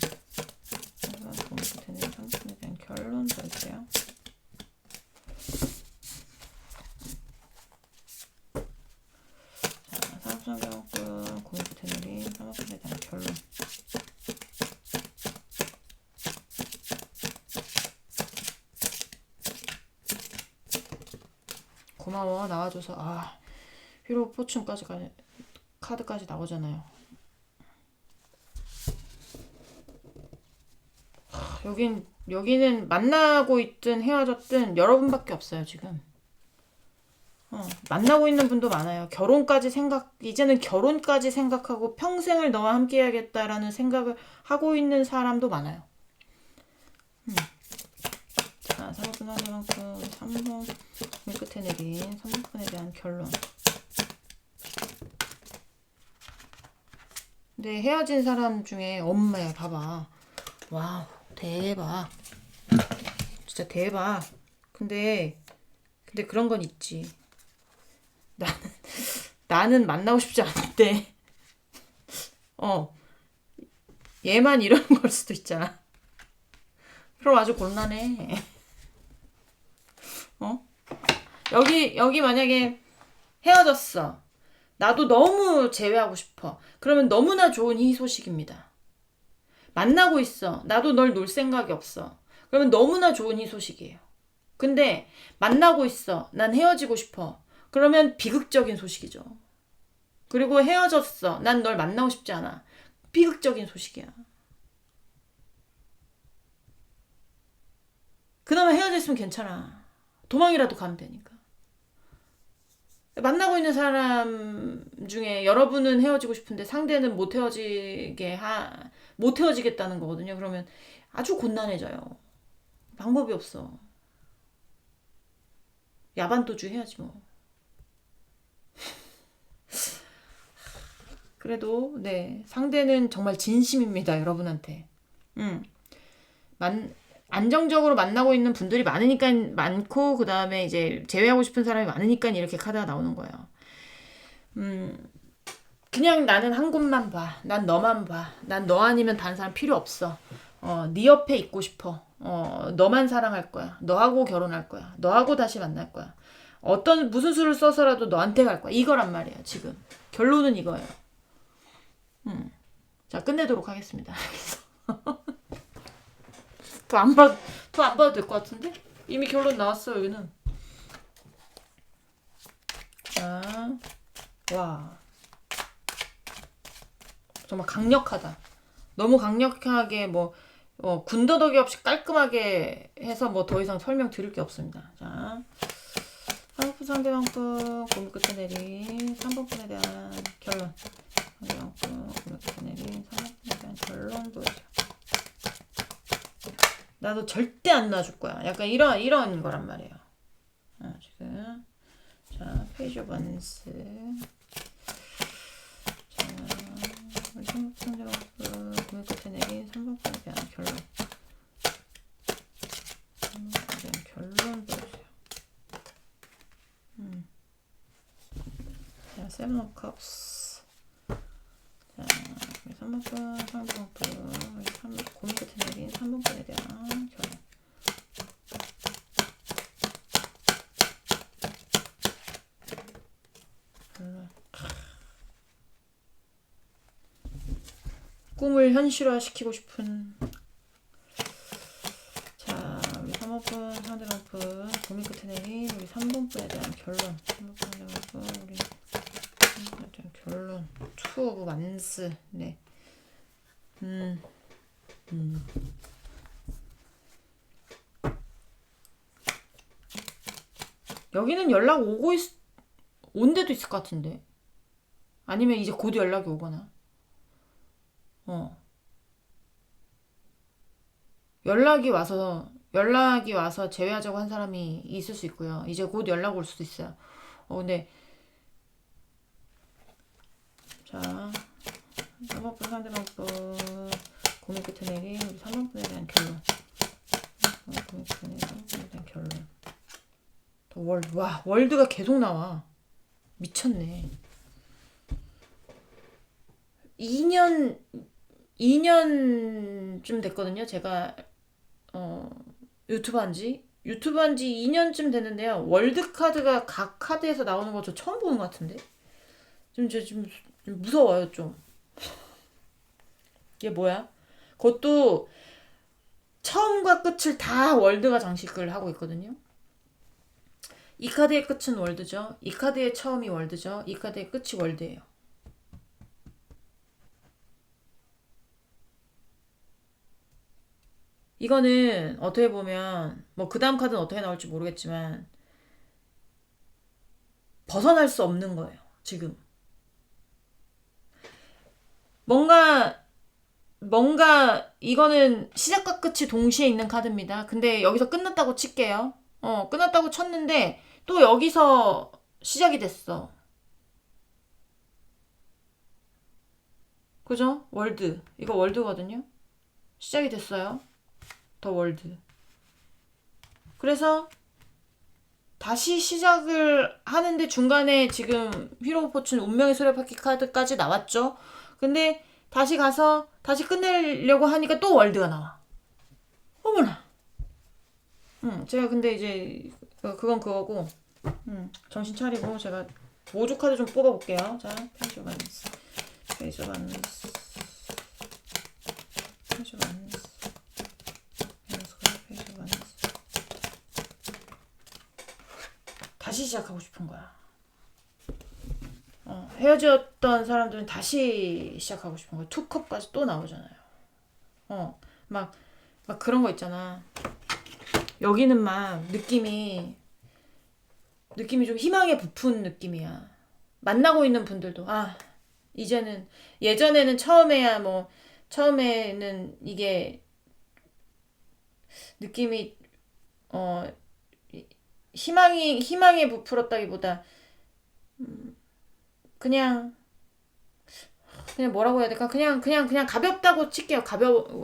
고민 끝에 내린 3번분에 대한 결론 들어주세요. 자, 상대방분 고민 끝에 내린 3번분에 대한 결론. 고마워 나와줘서. 히로 포춘까지 카드까지 나오잖아요. 여기는 만나고 있든 헤어졌든 여러분밖에 없어요 지금. 만나고 있는 분도 많아요. 이제는 결혼까지 생각하고 평생을 너와 함께 해야겠다라는 생각을 하고 있는 사람도 많아요. 자, 3번 하나만큼 3번 끝에 내린 3번에 대한 결론. 근데 헤어진 사람 중에 엄마야 봐봐. 와우 대박. 진짜 대박. 근데 그런 건 있지. 나는 만나고 싶지 않은데 얘만 이러는 걸 수도 있잖아. 그럼 아주 곤란해. 여기 만약에 헤어졌어. 나도 너무 재회하고 싶어. 그러면 너무나 좋은 희소식입니다. 만나고 있어. 나도 널 놀 생각이 없어. 그러면 너무나 좋은 희소식이에요. 근데 만나고 있어. 난 헤어지고 싶어. 그러면 비극적인 소식이죠. 그리고 헤어졌어. 난 널 만나고 싶지 않아. 비극적인 소식이야. 그나마 헤어졌으면 괜찮아. 도망이라도 가면 되니까. 만나고 있는 사람 중에 여러분은 헤어지고 싶은데 상대는 못 헤어지겠다는 거거든요. 그러면 아주 곤란해져요. 방법이 없어. 야반도주 해야지 뭐. 그래도 네, 상대는 정말 진심입니다, 여러분한테. 음. 안정적으로 만나고 있는 분들이 많고 그다음에 이제 제외하고 싶은 사람이 많으니까 이렇게 카드가 나오는 거예요. 그냥 나는 한 곳만 봐. 난 너만 봐. 난 너 아니면 다른 사람 필요 없어. 네 옆에 있고 싶어. 너만 사랑할 거야. 너하고 결혼할 거야. 너하고 다시 만날 거야. 무슨 수를 써서라도 너한테 갈 거야. 이거란 말이에요, 지금. 결론은 이거예요. 자, 끝내도록 하겠습니다. 더 안 봐도 될 것 같은데? 이미 결론 나왔어요, 여기는. 자, 와. 정말 강력하다. 너무 강력하게 군더더기 없이 깔끔하게 해서 더 이상 설명 드릴 게 없습니다. 자, 상품 상대방법 고민 끝에 내린 3번분에 대한 결론. 상대방법 고민 끝에 내린 3번분에 대한 결론 보여줘. 나도 절대 안 놔줄 거야. 약간 이런 거란 말이에요. 지금 자, 페이지 오브 원스. 자, 우리 상대방법 고민 끝에 내린 3번분에 대한 결론. 결론 보여주세요. 자, 세븐 오브 컵스. 자, 3번분 상대방법 고민 끝에 내린 3번분에 대한 결론. 꿈을 현실화시키고 싶은. 자, 우리 3번분 상대방분 고민 끝에 내린 우리 3번분에 대한 결론. 3번분 상대방분 우리 3번분에 대한 결론. 투 오브 완스. 네. 여기는 연락 온 데도 있을 것 같은데. 아니면 이제 곧 연락이 오거나. 연락이 와서 제외하자고 한 사람이 있을 수 있고요. 이제 곧 연락 올 수도 있어요. 근데 자, 3번분 상대방법 고민 끝에 내린 우리 3번분에 대한 결론. 고민 끝에 내린 3번분에 대한 결론. 와, 월드가 계속 나와. 미쳤네. 2년쯤 됐거든요. 제가 유튜브 한지 2년쯤 됐는데요. 월드 카드가 각 카드에서 나오는 거 저 처음 보는 것 같은데. 좀 무서워요, 좀. 이게 뭐야? 그것도 처음과 끝을 다 월드가 장식을 하고 있거든요. 이 카드의 끝은 월드죠. 이 카드의 처음이 월드죠. 이 카드의 끝이 월드예요. 이거는 어떻게 보면 그 다음 카드는 어떻게 나올지 모르겠지만 벗어날 수 없는 거예요. 지금 뭔가 이거는 시작과 끝이 동시에 있는 카드입니다. 근데 여기서 끝났다고 칠게요. 끝났다고 쳤는데 또 여기서 시작이 됐어. 그죠? 월드. 이거 월드거든요. 시작이 됐어요. 더 월드. 그래서 다시 시작을 하는데 중간에 지금 히로 오브 포춘 운명의 수레바퀴 카드까지 나왔죠. 근데 다시 가서 다시 끝내려고 하니까 또 월드가 나와. 어머나. 제가 근데 이제 그건 그거고 정신 차리고 제가 모조 카드 좀 뽑아볼게요. 자, 페이지 완스. 페이지 완스. 페이지 완스. 페이지 완스. 다시 시작하고 싶은 거야. 헤어졌던 사람들은 다시 시작하고 싶은 거야. 투컵까지 또 나오잖아요. 막 그런 거 있잖아. 여기는 막 느낌이 좀 희망에 부푼 느낌이야. 만나고 있는 분들도 이제는 예전에는 처음에는 이게 느낌이 희망에 부풀었다기보다 그냥 뭐라고 해야 될까? 그냥 가볍다고 칠게요.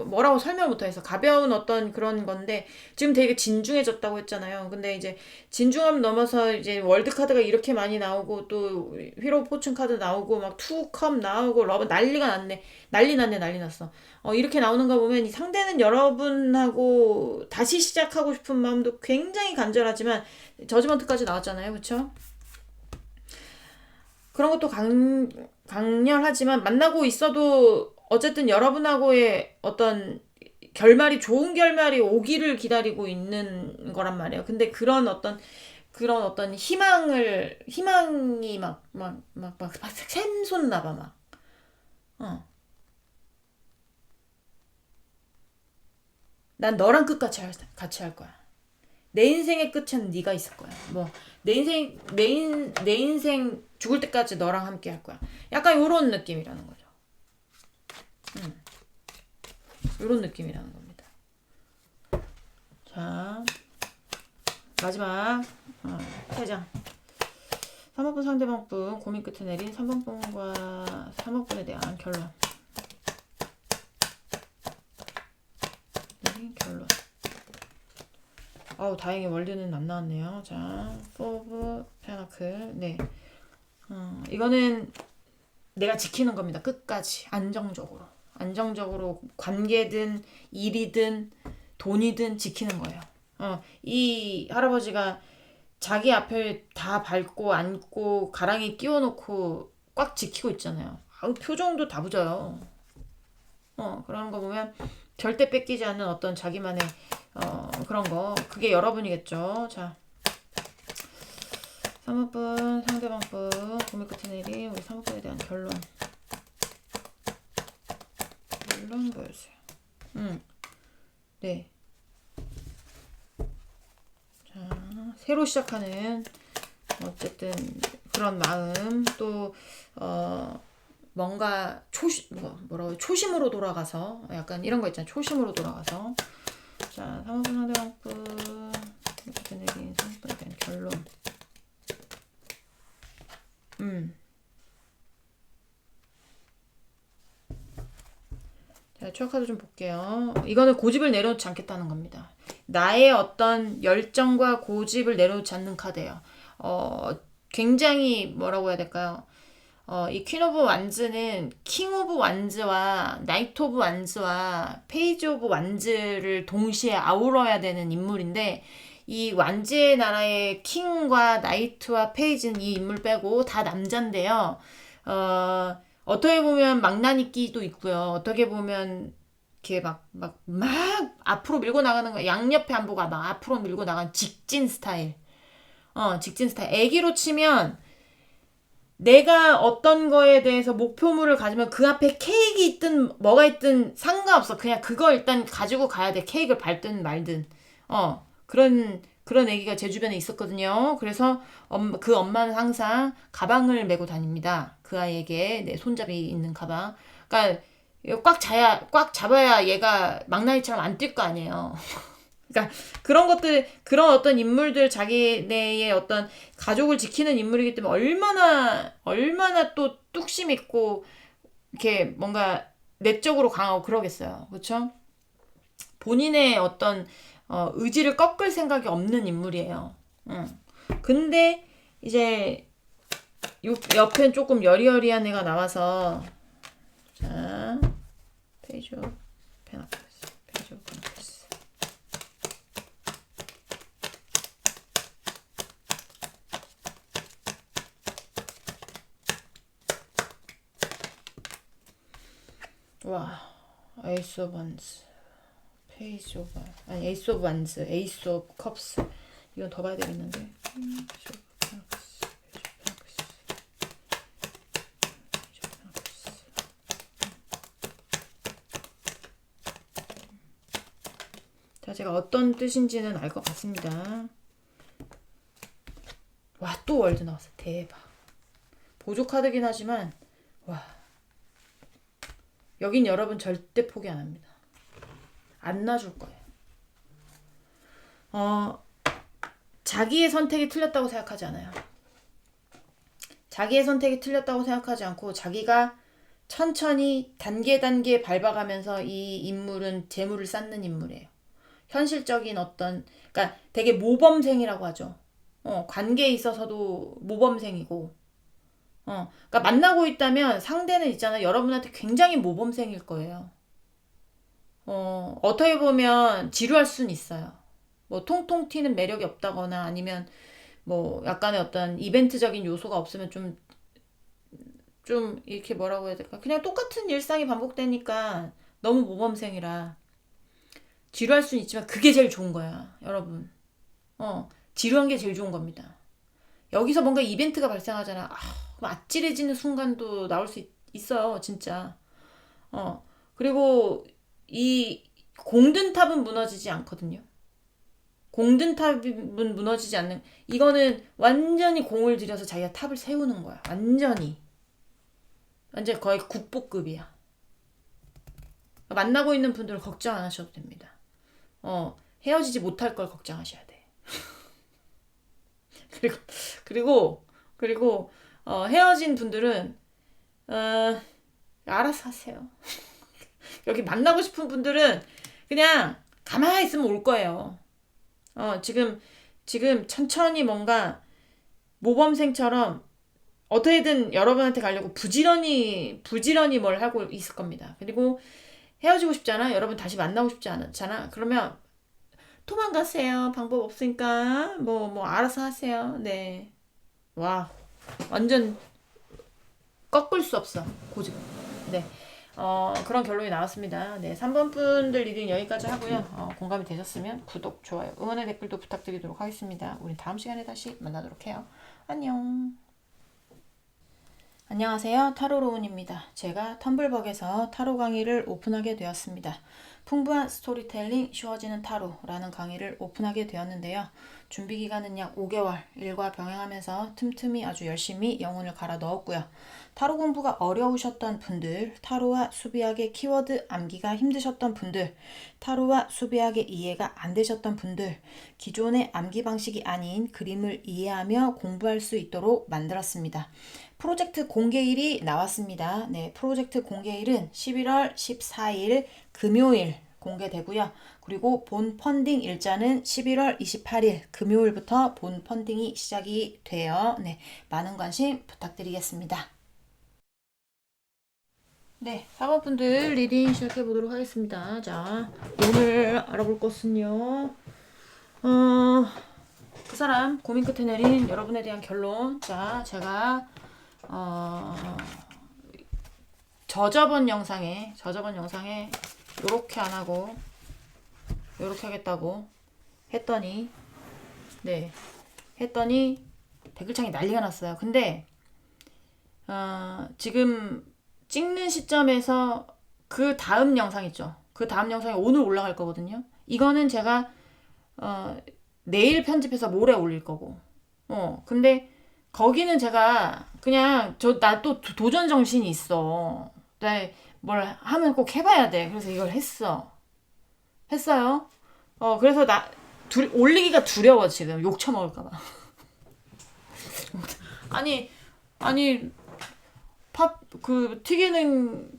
뭐라고 설명 못하겠어. 가벼운 어떤 그런 건데, 지금 되게 진중해졌다고 했잖아요. 근데 이제, 진중함 넘어서 이제 월드카드가 이렇게 많이 나오고, 또, 휘로 포춘 카드 나오고, 막 투컵 나오고, 러브 난리가 났네. 난리 났어. 이렇게 나오는 거 보면, 이 상대는 여러분하고 다시 시작하고 싶은 마음도 굉장히 간절하지만, 저지먼트까지 나왔잖아요. 그쵸? 그런 것도 강렬하지만 만나고 있어도 어쨌든 여러분하고의 어떤 좋은 결말이 오기를 기다리고 있는 거란 말이에요. 근데 그런 어떤 희망이 막 샘솟나 봐, 막. 난 너랑 끝까지 같이 할 거야. 내 인생의 끝에는 네가 있을 거야. 내 인생 죽을 때까지 너랑 함께 할 거야. 약간 요런 느낌이라는 거죠. 요런 느낌이라는 겁니다. 자, 마지막 3장. 3번분 상대방분 고민 끝에 내린 3번분과 3번분에 대한 결론. 다행히 월드는 안 나왔네요. 자, 포브 페나클. 네. 이거는 내가 지키는 겁니다. 끝까지. 안정적으로 관계든 일이든 돈이든 지키는 거예요. 이 할아버지가 자기 앞에 다 밟고 안고 가랑이 끼워놓고 꽉 지키고 있잖아요. 표정도 다부져요. 그런 거 보면 절대 뺏기지 않는 어떤 자기만의 그런 거. 그게 여러분이겠죠. 자, 3번분, 상대방분, 고민 끝에 내린 우리 3번분에 대한 결론 보여주세요. 네. 자, 새로 시작하는 어쨌든 그런 마음, 또 뭔가 초심으로 돌아가서 약간 이런 거 있잖아요. 초심으로 돌아가서. 자, 3번분 상대방분 이렇게 내린 3번분에 대한 결론. 자, 추억 카드 좀 볼게요. 이거는 고집을 내려놓지 않겠다는 겁니다. 나의 어떤 열정과 고집을 내려놓지 않는 카드예요. 굉장히 뭐라고 해야 될까요? 이 퀸 오브 완즈는 킹 오브 완즈와 나이트 오브 완즈와 페이지 오브 완즈를 동시에 아우러야 되는 인물인데, 이 완즈의 나라의 킹과 나이트와 페이지는 이 인물 빼고 다 남잔데요. 어떻게 보면 망나니끼도 있고요. 어떻게 보면 이렇게 막 앞으로 밀고 나가는 거, 양옆에 안 보고 막 앞으로 밀고 나가는 직진 스타일. 직진 스타일. 애기로 치면 내가 어떤 거에 대해서 목표물을 가지면 그 앞에 케이크 있든 뭐가 있든 상관없어. 그냥 그거 일단 가지고 가야 돼. 케이크를 밟든 말든. 그런 애기가 제 주변에 있었거든요. 그래서 그 엄마는 항상 가방을 메고 다닙니다. 그 아이에게 손잡이 있는 가방. 그러니까 꽉 잡아야 얘가 망나니처럼 안 뛸 거 아니에요. 그러니까 그런 것들, 그런 어떤 인물들, 자기네의 어떤 가족을 지키는 인물이기 때문에 얼마나 또 뚝심 있고 이렇게 뭔가 내적으로 강하고 그러겠어요. 그렇죠? 본인의 어떤 의지를 꺾을 생각이 없는 인물이에요. 근데 이제 옆엔 조금 여리여리한 애가 나와서, 자, 페이지 오브 페나클스. 와, 에이스 오브 완즈, 페이지 오브, 아니 에이스 오브 완즈, 에이스 오브 컵스. 이건 더 봐야 되겠는데. 자, 제가 어떤 뜻인지는 알 것 같습니다. 와, 또 월드 나왔어. 대박. 보조 카드긴 하지만 와, 여긴 여러분 절대 포기 안 합니다. 안 놔줄 거예요. 자기의 선택이 틀렸다고 생각하지 않아요. 자기의 선택이 틀렸다고 생각하지 않고 자기가 천천히 단계 밟아가면서 이 인물은 재물을 쌓는 인물이에요. 현실적인 어떤, 그러니까 되게 모범생이라고 하죠. 관계에 있어서도 모범생이고, 그러니까 만나고 있다면 상대는 있잖아요. 여러분한테 굉장히 모범생일 거예요. 어떻게 보면 지루할 수는 있어요. 뭐 통통 튀는 매력이 없다거나 아니면 뭐 약간의 어떤 이벤트적인 요소가 없으면 좀 이렇게 뭐라고 해야 될까? 그냥 똑같은 일상이 반복되니까 너무 모범생이라 지루할 수는 있지만 그게 제일 좋은 거야, 여러분. 지루한 게 제일 좋은 겁니다. 여기서 뭔가 이벤트가 발생하잖아. 아찔해지는 순간도 나올 수 있어요, 진짜. 그리고 이 공든탑은 무너지지 않거든요. 공든탑은 무너지지 않는, 이거는 완전히 공을 들여서 자기가 탑을 세우는 거야. 완전 거의 국보급이야. 만나고 있는 분들은 걱정 안 하셔도 됩니다. 헤어지지 못할 걸 걱정하셔야 돼. 그리고 헤어진 분들은 알아서 하세요. 여기 만나고 싶은 분들은 그냥 가만히 있으면 올 거예요. 지금 천천히 뭔가 모범생처럼 어떻게든 여러분한테 가려고 부지런히 뭘 하고 있을 겁니다. 그리고 헤어지고 싶잖아. 여러분 다시 만나고 싶지 않잖아. 그러면 도망가세요. 방법 없으니까 뭐 알아서 하세요. 네. 와, 완전 꺾을 수 없어. 고집. 네. 그런 결론이 나왔습니다. 네, 3번 분들 리딩 여기까지 하고요. 공감이 되셨으면 구독, 좋아요, 응원의 댓글도 부탁드리도록 하겠습니다. 우린 다음 시간에 다시 만나도록 해요. 안녕. 안녕하세요. 타로로운입니다. 제가 텀블벅에서 타로 강의를 오픈하게 되었습니다. 풍부한 스토리텔링 쉬워지는 타로라는 강의를 오픈하게 되었는데요. 준비 기간은 약 5개월, 일과 병행하면서 틈틈이 아주 열심히 영혼을 갈아 넣었고요. 타로 공부가 어려우셨던 분들, 타로와 수비학의 키워드 암기가 힘드셨던 분들, 타로와 수비학의 이해가 안 되셨던 분들, 기존의 암기 방식이 아닌 그림을 이해하며 공부할 수 있도록 만들었습니다. 프로젝트 공개일이 나왔습니다. 네, 프로젝트 공개일은 11월 14일 금요일 공개되고요. 그리고 본 펀딩 일자는 11월 28일 금요일부터 본 펀딩이 시작이 돼요. 네, 많은 관심 부탁드리겠습니다. 네, 4번 분들 리딩 시작해 보도록 하겠습니다. 자, 오늘 알아볼 것은요. 그 사람 고민 끝에 내린 여러분에 대한 결론. 자, 제가 저저번 영상에 요렇게 안 하고 요렇게 하겠다고 했더니 댓글창이 난리가 났어요. 근데 지금 찍는 시점에서 그 다음 영상 있죠. 그 다음 영상이 오늘 올라갈 거거든요. 이거는 제가 내일 편집해서 모레 올릴 거고. 근데 거기는 제가 그냥 나 또 도전 정신이 있어. 뭘 하면 꼭 해봐야 돼. 그래서 이걸 했어요. 그래서 올리기가 두려워 지금. 욕 처먹을까봐. 아니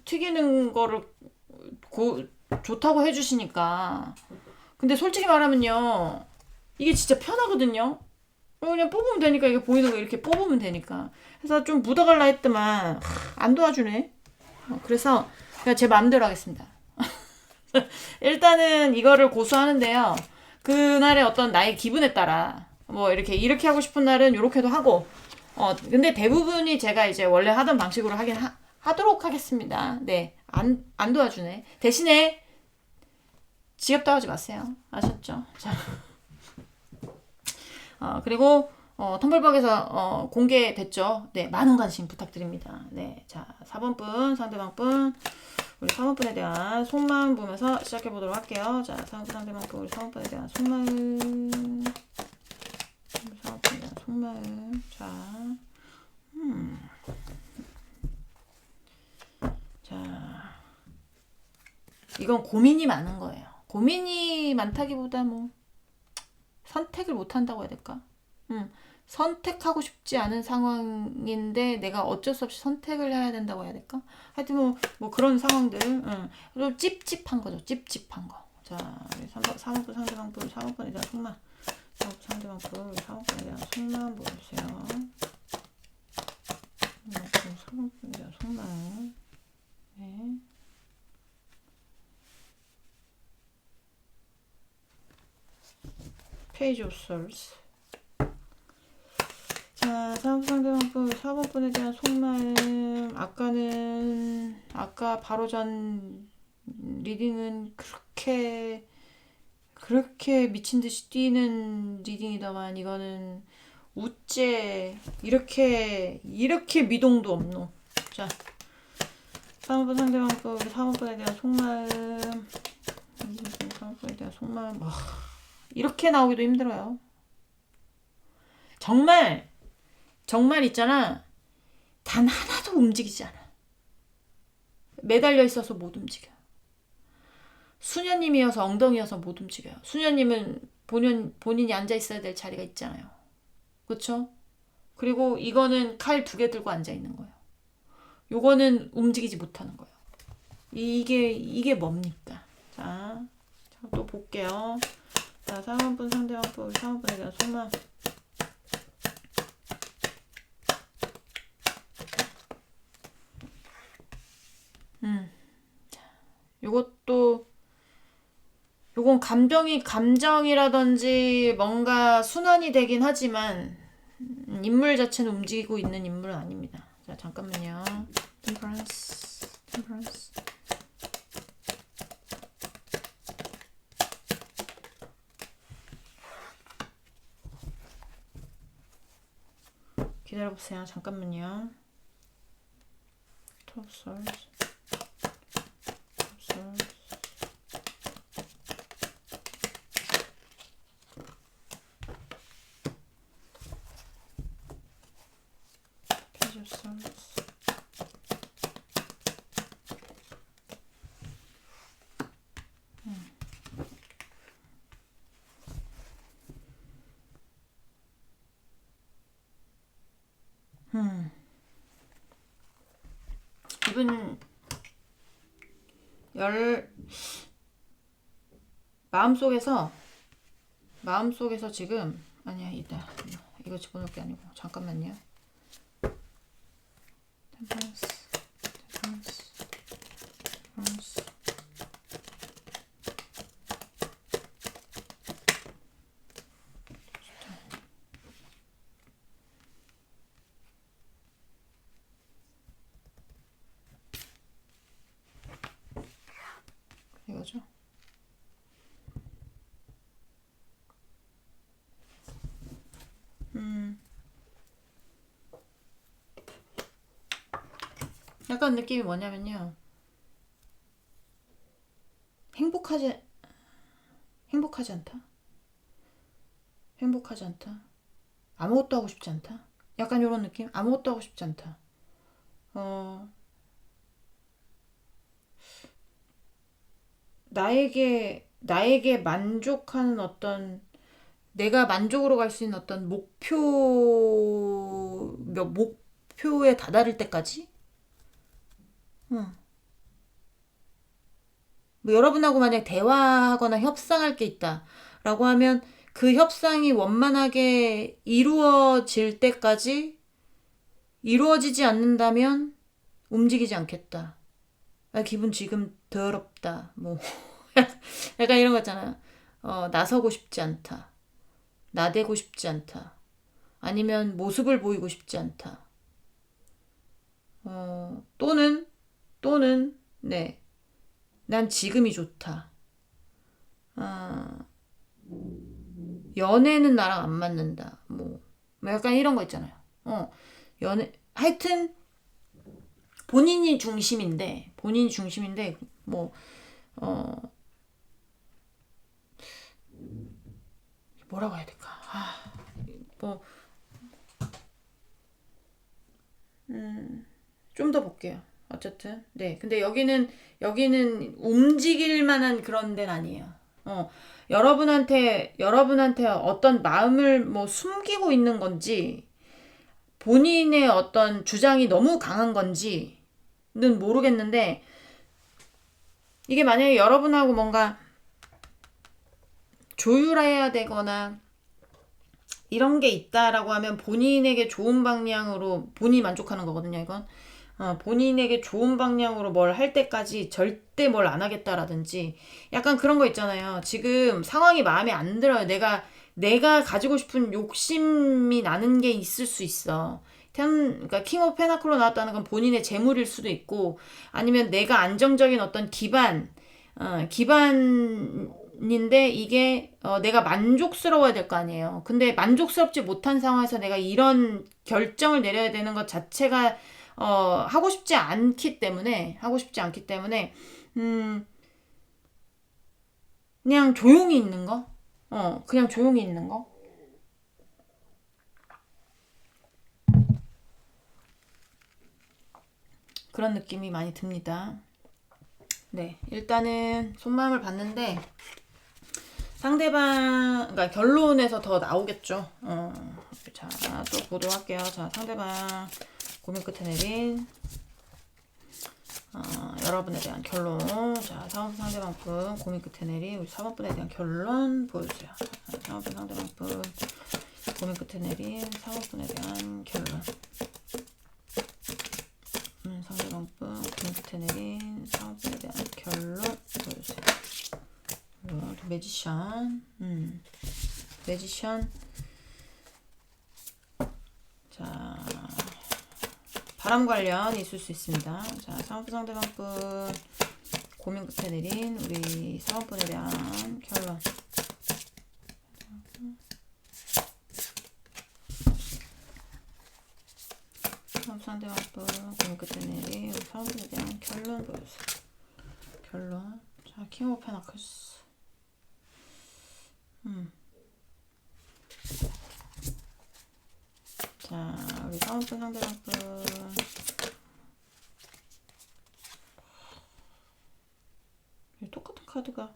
튀기는 거를 좋다고 해주시니까. 근데 솔직히 말하면요, 이게 진짜 편하거든요. 그냥 뽑으면 되니까, 이게 보이는 거 이렇게 뽑으면 되니까. 그래서 좀 묻어갈라 했더만 안 도와주네. 그래서 그냥 제 마음대로 하겠습니다. 일단은 이거를 고수하는데요, 그날의 어떤 나의 기분에 따라 뭐 이렇게 하고 싶은 날은 이렇게도 하고, 근데 대부분이 제가 이제 원래 하던 방식으로 하도록 하겠습니다. 네, 안 도와주네. 대신에 지엽도 하지 마세요. 아셨죠? 자, 그리고 텀블벅에서 공개됐죠. 네, 많은 관심 부탁드립니다. 네, 자, 4번 분, 상대방 분 우리 사모펀에 대한 속마음 보면서 시작해 보도록 할게요. 자, 사모펀 상대방분 우리 사모펀에 대한 속마음. 사모펀에 대한 속마음. 자, 자, 이건 고민이 많은 거예요. 고민이 많다기보다 뭐 선택을 못 한다고 해야 될까? 선택하고 싶지 않은 상황인데 내가 어쩔 수 없이 선택을 해야 된다고 해야 될까? 하여튼 뭐 그런 상황들, 좀 찝찝한 거죠. 찝찝한 거. 자, 3번분 상대방분 4번분에 대한 속마음. 4번분 상대방분 4번분에 대한 속마음 보여주세요. 4번분에 대한 속마음. 네. 페이지 오브 솔스. 자, 3번 상대방분 4번분에 대한 속마음. 아까 바로 전 리딩은 그렇게 미친 듯이 뛰는 리딩이다만 이거는 우째 이렇게 미동도 없노. 자, 3번 상대방분 4번분에 대한 속마음. 4번분에 대한 속마음. 이렇게 나오기도 힘들어요. 정말 있잖아. 단 하나도 움직이지 않아. 매달려 있어서 못 움직여. 수녀님이어서 엉덩이여서 못 움직여요. 수녀님은 본인이 앉아 있어야 될 자리가 있잖아요. 그렇죠? 그리고 이거는 칼 2개 들고 앉아 있는 거예요. 요거는 움직이지 못하는 거예요. 이게 뭡니까? 자, 또 볼게요. 자, 4번분 상대방분 4번분에 대한 속마음. 요건 감정이라든지 뭔가 순환이 되긴 하지만 인물 자체는 움직이고 있는 인물은 아닙니다. 자, 잠깐만요. Temperance. 기다려보세요. 잠깐만요. Top Swords. Page of Swords. 이분 마음속에서 지금 아니야 이거 집어넣을 게 아니고 잠깐만요. Temperance. 이거죠? 약간 느낌이 뭐냐면요. 행복하지 않다. 아무것도 하고 싶지 않다. 약간 이런 느낌? 아무것도 하고 싶지 않다. 나에게 만족하는 어떤 내가 만족으로 갈 수 있는 어떤 목표에 다다를 때까지 뭐 여러분하고 만약 대화하거나 협상할 게 있다라고 하면 그 협상이 원만하게 이루어질 때까지 이루어지지 않는다면 움직이지 않겠다. 기분 지금 더럽다. 뭐 약간 이런 거 있잖아요. 나서고 싶지 않다. 나대고 싶지 않다. 아니면 모습을 보이고 싶지 않다. 또는 네. 난 지금이 좋다. 연애는 나랑 안 맞는다. 뭐 약간 이런 거 있잖아요. 하여튼 본인이 중심인데 뭐 뭐라고 해야 될까? 좀 더 볼게요. 어쨌든 네. 근데 여기는 움직일 만한 그런 데는 아니에요. 여러분한테 어떤 마음을 뭐 숨기고 있는 건지 본인의 어떤 주장이 너무 강한 건지는 모르겠는데 이게 만약에 여러분하고 뭔가 조율해야 되거나 이런 게 있다라고 하면 본인에게 좋은 방향으로 본인이 만족하는 거거든요, 이건. 본인에게 좋은 방향으로 뭘 할 때까지 절대 뭘 안 하겠다라든지 약간 그런 거 있잖아요. 지금 상황이 마음에 안 들어요. 내가 가지고 싶은 욕심이 나는 게 있을 수 있어. 그러니까 킹 오브 페나클로 나왔다는 건 본인의 재물일 수도 있고 아니면 내가 안정적인 어떤 기반인데 이게 내가 만족스러워야 될 거 아니에요. 근데 만족스럽지 못한 상황에서 내가 이런 결정을 내려야 되는 것 자체가 하고 싶지 않기 때문에 그냥 조용히 있는 거. 그냥 조용히 있는 거. 그런 느낌이 많이 듭니다. 네, 일단은 속마음을 봤는데 상대방, 그러니까 결론에서 더 나오겠죠. 자, 또 보도록 할게요. 자, 상대방 고민 끝에 내린 여러분에 대한 결론. 자, 상대방분 고민 끝에 내린 우리 4번분에 대한 결론 보여주세요. 4번분 상대방분 고민 끝에 내린 4번분에 대한 결론. 상대방분 고민 끝에 내린 4번분에 대한 결론 보여주세요. 매지션. 매지션. 자, 바람 관련 있을 수 있습니다. 자, 상대방분 고민 끝에 내린 우리 사원분에 대한 결론. 상대방분 고민 끝에 내린 우리 사원분에 대한 결론 보여주세요. 결론. 자, 킹 오브 페나클스. 자, 우리 사원분 상대방분 똑같은 카드가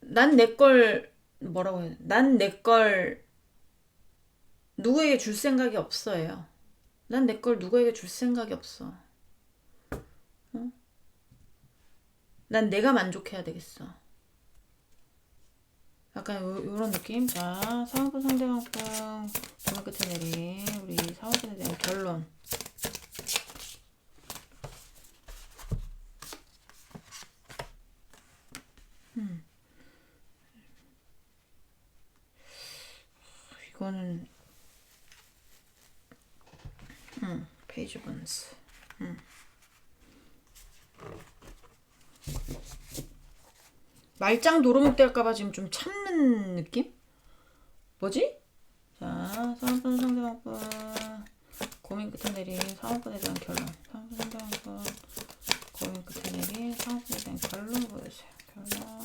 난 내 걸 뭐라고 해야 돼? 난 내 걸 누구에게 줄 생각이 없어요. 난 내 걸 누구에게 줄 생각이 없어. 난 내가 만족해야 되겠어. 약간 요런 느낌. 자, 상황분 상대방분 고민 끝에 내린 우리 상황분에 대한 결론. 이거는 페이지 번스. 말짱 도루묵 될까봐 지금 좀 참는 느낌? 뭐지? 자, 상황분 상대방분 고민 끝에 내린 상황분에 대한 결론. 상황분 상대방분 고민 끝에 내린 상황분에 대한 결론 보여주세요. 결론.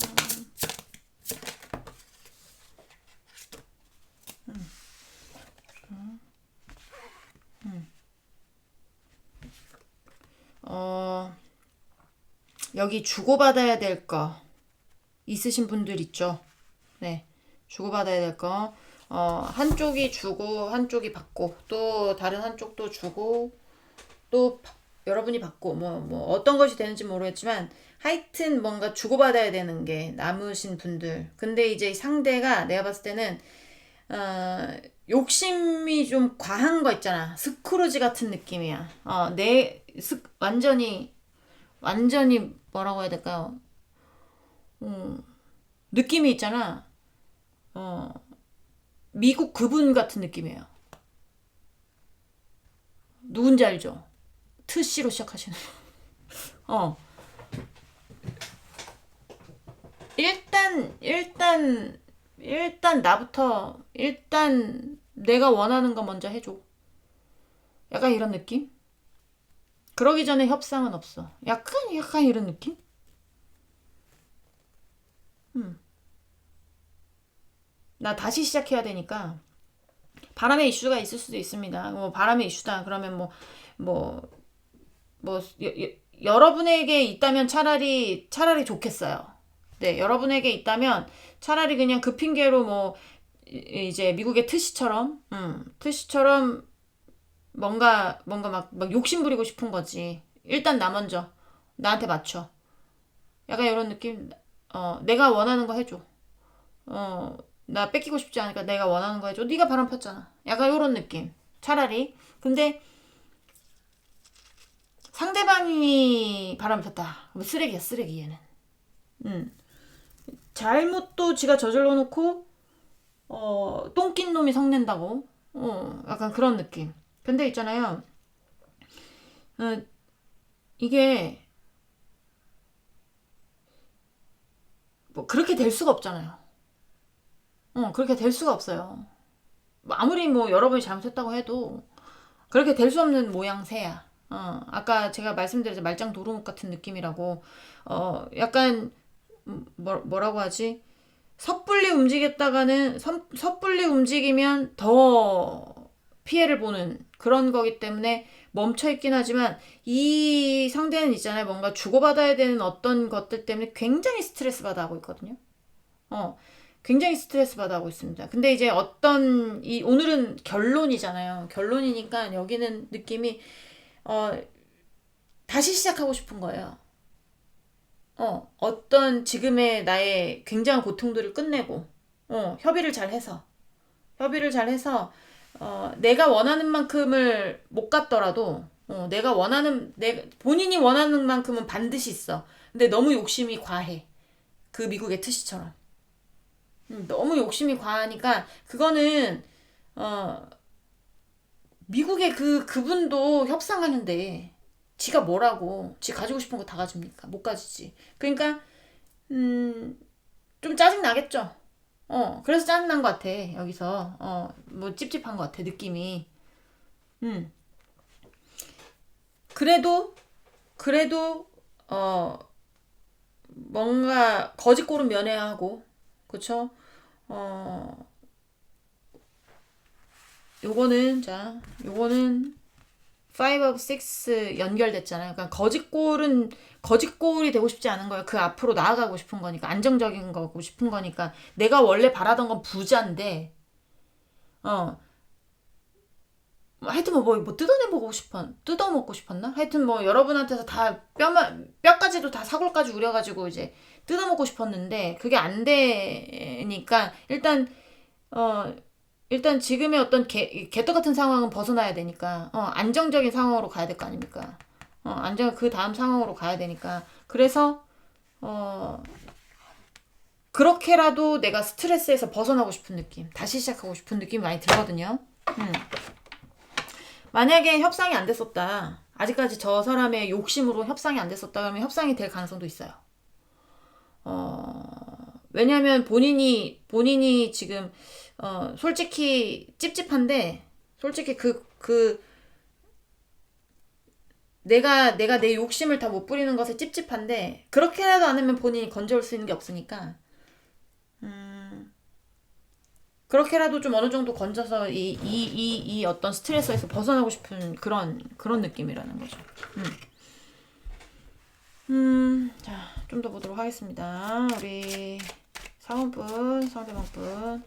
여기 주고받아야 될 거 있으신 분들 있죠? 네. 주고받아야 될 거. 한쪽이 주고 한쪽이 받고 또 다른 한쪽도 주고 또 여러분이 받고 뭐 어떤 것이 되는지 모르겠지만 하여튼 뭔가 주고받아야 되는 게 남으신 분들. 근데 이제 상대가 내가 봤을 때는 욕심이 좀 과한 거 있잖아. 스크루지 같은 느낌이야. 완전히 뭐라고 해야 될까요? 느낌이 있잖아. 미국 그분 같은 느낌이에요. 누군지 알죠? 트씨로 시작하시는. 일단 일단 나부터 일단 내가 원하는 거 먼저 해줘. 약간 이런 느낌? 그러기 전에 협상은 없어. 약간 이런 느낌? 음. 나 다시 시작해야 되니까 바람의 이슈가 있을 수도 있습니다. 뭐 바람의 이슈다. 그러면 뭐, 뭐 여러분에게 있다면 차라리 좋겠어요. 네, 여러분에게 있다면 차라리 그냥 그 핑계로 뭐 이제 미국의 트시처럼 뭔가 막 욕심 부리고 싶은 거지. 일단 나 먼저 나한테 맞춰. 약간 이런 느낌. 내가 원하는 거 해줘. 나 뺏기고 싶지 않으니까 내가 원하는 거 해줘. 네가 바람 폈잖아. 약간 이런 느낌. 차라리. 근데 상대방이 바람 폈다. 그럼 쓰레기야, 쓰레기 얘는. 음. 잘못도 지가 저질러 놓고 똥낀 놈이 성낸다고. 약간 그런 느낌. 근데 있잖아요. 어, 이게 뭐 그렇게 될 수가 없잖아요. 그렇게 될 수가 없어요. 아무리 뭐 여러분이 잘못했다고 해도 그렇게 될 수 없는 모양새야. 아까 제가 말씀드렸죠. 말짱 도루묵 같은 느낌이라고. 약간 뭐라고 하지? 섣불리 움직이면 더 피해를 보는 그런 거기 때문에 멈춰 있긴 하지만 이 상대는 있잖아요. 뭔가 주고받아야 되는 어떤 것들 때문에 굉장히 스트레스 받아 하고 있거든요. 어, 굉장히 스트레스 받아 하고 있습니다. 근데 이제 오늘은 결론이잖아요. 결론이니까 여기는 느낌이, 어, 다시 시작하고 싶은 거예요. 어떤 지금의 나의 굉장한 고통들을 끝내고, 협의를 잘 해서, 내가 원하는 만큼을 못 갔더라도, 본인이 원하는 만큼은 반드시 있어. 근데 너무 욕심이 과해. 그 미국의 트시처럼. 너무 욕심이 과하니까 그거는 어 미국의 그분도 협상하는데 지가 뭐라고 지 가지고 싶은 거 다 가집니까? 못 가지지. 그러니까 음 좀 짜증 나겠죠. 그래서 짜증 난 것 같아. 여기서 뭐 찝찝한 것 같아 느낌이. 음 그래도 어 뭔가 거짓골은 면해야 하고 그쵸? 어 요거는 5 of 6 연결됐잖아요. 그러니까 거짓골이 되고 싶지 않은 거예요. 그 앞으로 나아가고 싶은 거니까 안정적인 거고 싶은 거니까 내가 원래 바라던 건 부자인데 어 하여튼 뭐 뜯어먹고 싶었나? 하여튼 뭐 여러분한테서 다 뼈까지도 다 사골까지 우려가지고 이제 뜯어먹고 싶었는데 그게 안 되니까 어 일단 지금의 어떤 개떡 같은 상황은 벗어나야 되니까 안정적인 상황으로 가야 될 거 아닙니까? 그 다음 상황으로 가야 되니까 그래서 어 그렇게라도 내가 스트레스에서 벗어나고 싶은 느낌, 다시 시작하고 싶은 느낌이 많이 들거든요. 음. 만약에 협상이 안 됐었다. 아직까지 저 사람의 욕심으로 협상이 안 됐었다 그러면 협상이 될 가능성도 있어요. 왜냐면 본인이 지금 솔직히 찝찝한데 솔직히 내가 내 욕심을 다 못 부리는 것에 찝찝한데 그렇게라도 안 하면 본인이 건져올 수 있는 게 없으니까 그렇게라도 좀 어느 정도 건져서 이 어떤 스트레스에서 벗어나고 싶은 그런 느낌이라는 거죠. 자, 좀 더 보도록 하겠습니다. 우리 상대방분,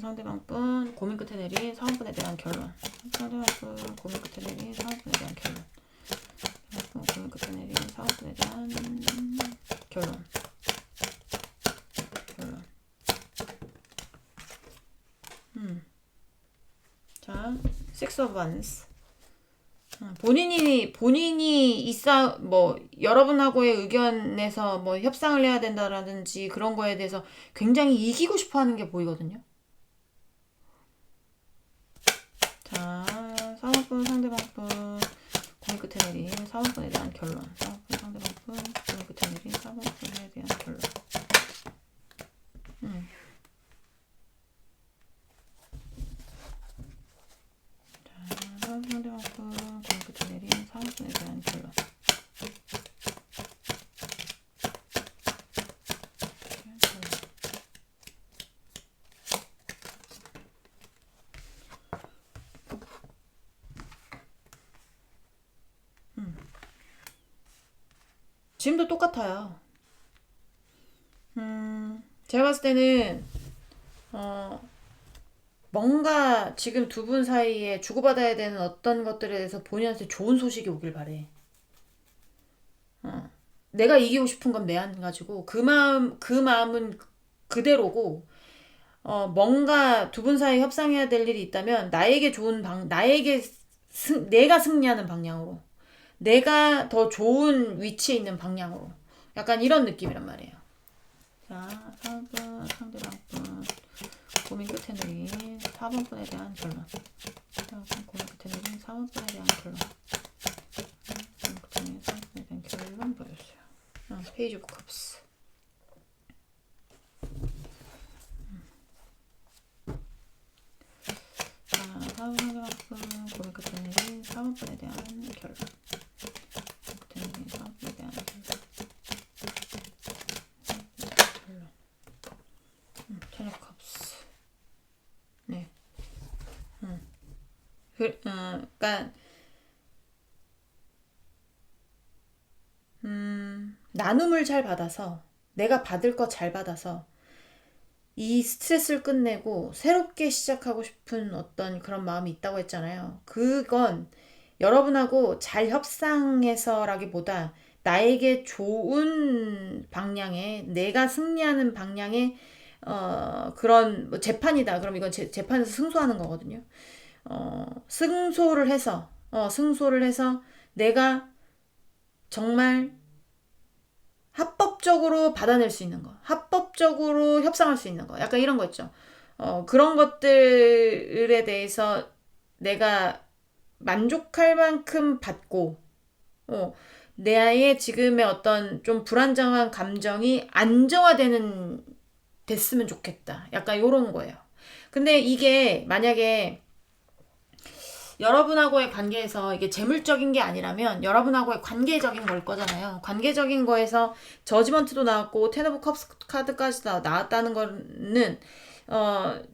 상대방분 고민 끝에 내린 사원분에 대한 결론. 상대방분 고민 끝에 내린 사원분에 대한 결론. 고민 끝에 내린 사원분에 대한 결론. 자, Six of Wands. 본인이 여러분하고의 의견에서 뭐 협상을 해야 된다라든지 그런 거에 대해서 굉장히 이기고 싶어 하는 게 보이거든요. 자, 상대방분 고민 끝에 내린 사원분에 대한 결론. 사원분 상대방분 고민 끝에 내린 사원분에 대한 결론. 자, 사원분 상대방분 고민 끝에 내린 사원분에 대한 결론. 지금도 똑같아요. 제가 봤을 때는 뭔가 지금 두 분 사이에 주고받아야 되는 어떤 것들에 대해서 본인한테 좋은 소식이 오길 바래. 내가 이기고 싶은 건 내 안 가지고 그 마음은 그대로고 뭔가 두 분 사이에 협상해야 될 일이 있다면 나에게 좋은 내가 승리하는 방향으로, 내가 더 좋은 위치에 있는 방향으로, 약간 이런 느낌이란 말이에요. 자, 4번 상대방분 고민 끝에 내린 4번분에 대한 결론. 4번 고민 끝에 내린 4번분에 대한 결론. 고민 끝에 내린 4번분에 대한 결론 보여주세요. 페이지 오브 컵스. 자, 4번 상대방분 고민 끝에 내린 4번분에 대한 결론. 끝에 내린 4번분에 대한 결론. 컵스. 네. 그러니까 나눔을 잘 받아서, 내가 받을 거 잘 받아서 이 스트레스를 끝내고 새롭게 시작하고 싶은 어떤 그런 마음이 있다고 했잖아요. 그건 여러분하고 잘 협상해서라기보다 나에게 좋은 방향에, 내가 승리하는 방향에 그런 뭐 재판이다. 그럼 이건 재판에서 승소하는 거거든요. 승소를 해서 내가 정말 합법적으로 받아낼 수 있는 거, 합법적으로 협상할 수 있는 거, 약간 이런 거 있죠. 그런 것들에 대해서 내가 만족할 만큼 받고, 내의 어떤 좀 불안정한 감정이 됐으면 좋겠다. 약간 요런 거예요. 근데 이게 만약에 여러분하고의 관계에서 이게 재물적인 게 아니라면 여러분하고의 관계적인 걸 거잖아요. 관계적인 거에서 저지먼트도 나왔고 텐 오브 컵스 카드까지 나왔다는 거는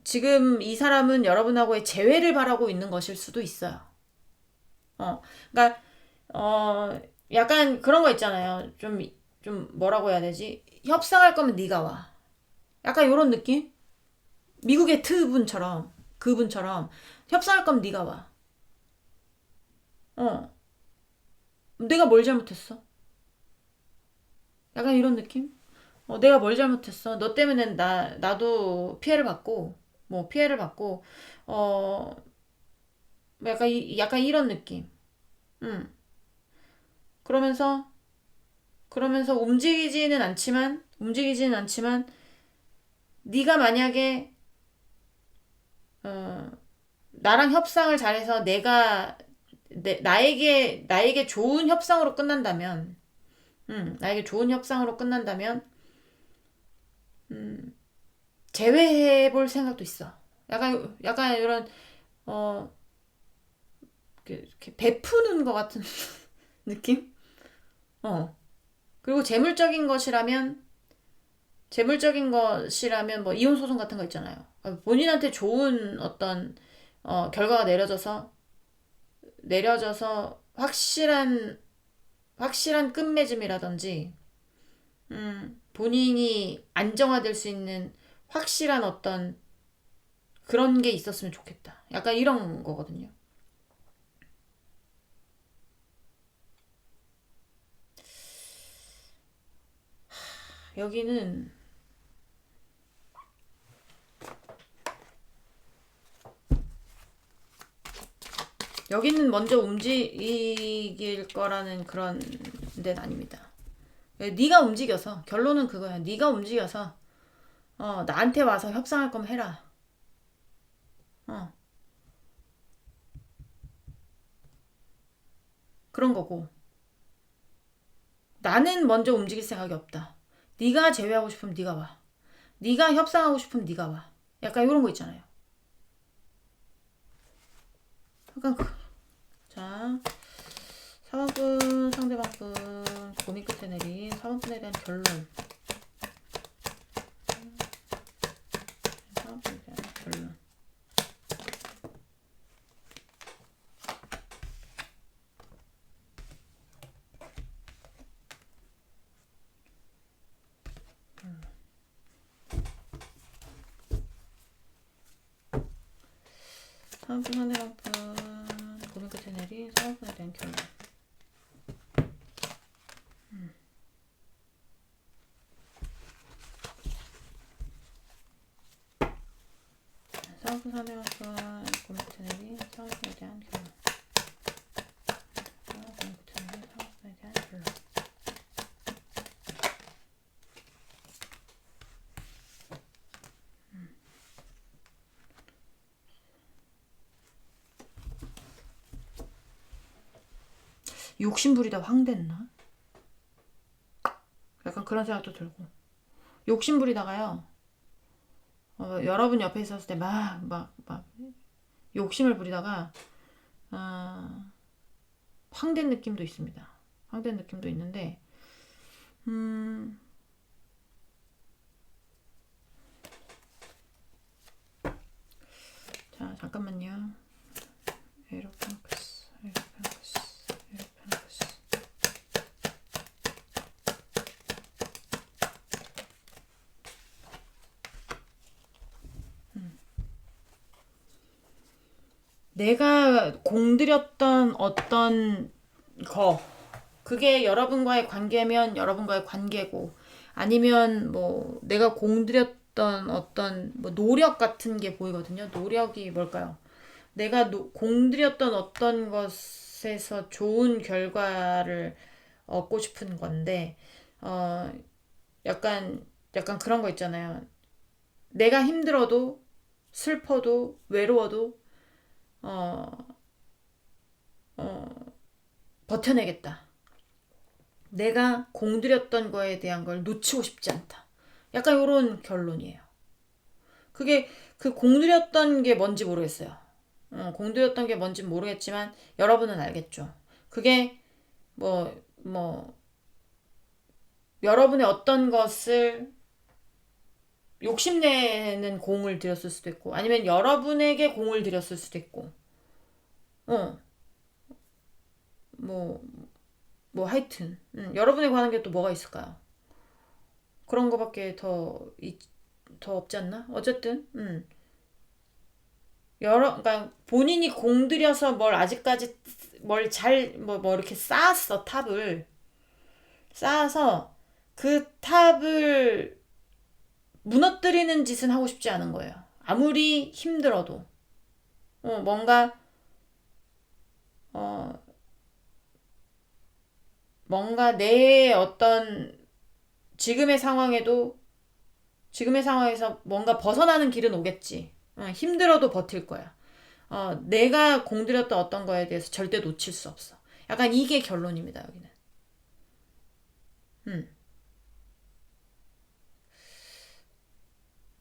지금 이 사람은 여러분하고의 재회를 바라고 있는 것일 수도 있어요. 그러니까 약간 그런 거 있잖아요. 좀 뭐라고 해야 되지? 협상할 거면 네가 와. 약간 요런 느낌? 미국의 그분처럼 협상할 거면 네가 와. 내가 뭘 잘못했어? 약간 이런 느낌? 내가 뭘 잘못했어? 너 때문에 나도 피해를 받고, 어, 약간 이런 느낌. 음. 그러면서, 움직이지는 않지만, 네가 만약에, 나랑 협상을 잘해서 나에게 좋은 협상으로 끝난다면, 나에게 좋은 협상으로 끝난다면, 재회해볼 생각도 있어. 약간 이런, 이렇게 베푸는 것 같은 느낌? 그리고 재물적인 것이라면 뭐 이혼 소송 같은 거 있잖아요. 본인한테 좋은 어떤 결과가 내려져서 확실한 끝맺음이라든지 본인이 안정화될 수 있는 확실한 어떤 그런 게 있었으면 좋겠다. 약간 이런 거거든요. 여기는 먼저 움직일 거라는 그런 데는 아닙니다. 네가 움직여서, 결론은 그거야. 네가 움직여서 나한테 와서 협상할 거면 해라. 그런 거고. 나는 먼저 움직일 생각이 없다. 네가 제외하고 싶으면 네가 와. 네가 협상하고 싶으면 네가 와. 약간 이런 거 있잖아요. 약간 자, 4번분 상대방분 고민 끝에 내린 4번분에 대한 결론. 4번분에 대한 결론. 상대방분 고민 끝에 내린 4번분에 대한 결론. 상대방분 고민 끝에 내린 4번분에 대한 결론. 고민 끝에 내린 4번분에 대한 결론. '욕심부리다 황됐나?' 약간 그런 생각도 들고. 욕심부리다가요. 여러분 옆에 있었을 때 막 욕심을 부리다가 황된 느낌도 있습니다. 황된 느낌도 있는데 자, 잠깐만요. 에로팡크스. 내가 공들였던 어떤 거, 그게 여러분과의 관계면 여러분과의 관계고, 아니면 뭐 내가 공들였던 어떤 뭐 노력 같은 게 보이거든요. 노력이 뭘까요? 내가 공들였던 어떤 것에서 좋은 결과를 얻고 싶은 건데, 약간 그런 거 있잖아요. 내가 힘들어도 슬퍼도 외로워도 버텨내겠다. 내가 공들였던 거에 대한 걸 놓치고 싶지 않다. 약간 이런 결론이에요. 그게 그 공들였던 게 뭔지 모르겠어요. 공들였던 게 뭔지 모르겠지만 여러분은 알겠죠. 그게 뭐 여러분의 어떤 것을 욕심내는 공을 들였을 수도 있고, 아니면 여러분에게 공을 들였을 수도 있고, 뭐 하여튼 여러분에 관한 게 또 뭐가 있을까요? 그런 거밖에 더 없지 않나? 어쨌든 그러니까 본인이 공들여서 뭘 아직까지 뭘 뭐 이렇게 쌓았어. 탑을 쌓아서 그 탑을 무너뜨리는 짓은 하고 싶지 않은 거예요. 아무리 힘들어도 뭔가 내 어떤 지금의 상황에서 뭔가 벗어나는 길은 오겠지. 힘들어도 버틸 거야. 내가 공들였던 어떤 거에 대해서 절대 놓칠 수 없어. 약간 이게 결론입니다, 여기는.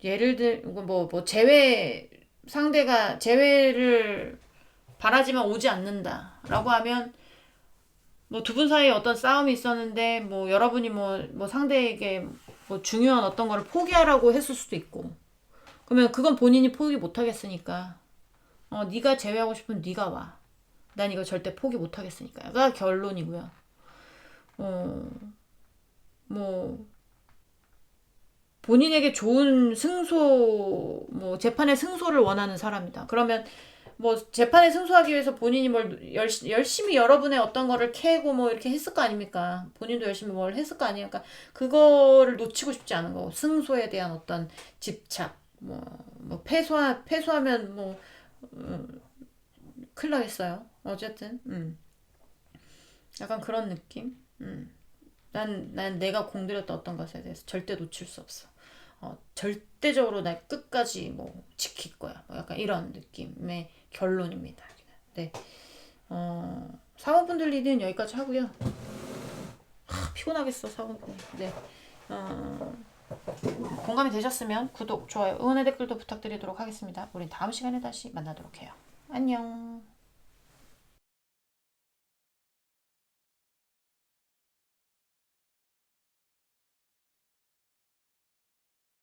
예를 들, 상대가 재회를 바라지만 오지 않는다라고 하면, 뭐 두 분 사이에 어떤 싸움이 있었는데, 뭐 여러분이 뭐 상대에게 뭐 중요한 어떤 거를 포기하라고 했을 수도 있고, 그러면 그건 본인이 포기 못 하겠으니까, 네가 제외하고 싶으면 네가 와. 난 이거 절대 포기 못 하겠으니까.가 결론이고요. 뭐 본인에게 좋은 승소, 뭐 재판의 승소를 원하는 사람이다. 그러면 뭐 재판에 승소하기 위해서 본인이 뭘 열심히 여러분의 어떤 거를 캐고 뭐 이렇게 했을 거 아닙니까? 본인도 열심히 뭘 했을 거 아니니까 그거를 놓치고 싶지 않은 거고, 승소에 대한 어떤 집착, 뭐 패소하면 뭐 큰일 나겠어요. 어쨌든 약간 그런 느낌. 난 내가 공들였던 어떤 것에 대해서 절대 놓칠 수 없어. 절대적으로 날 끝까지 뭐 지킬 거야. 뭐 약간 이런 느낌의 결론입니다. 네. 사모분들 리드는 여기까지 하고요. 피곤하겠어 사모분. 네. 공감이 되셨으면 구독, 좋아요, 응원의 댓글도 부탁드리도록 하겠습니다. 우리 다음 시간에 다시 만나도록 해요. 안녕.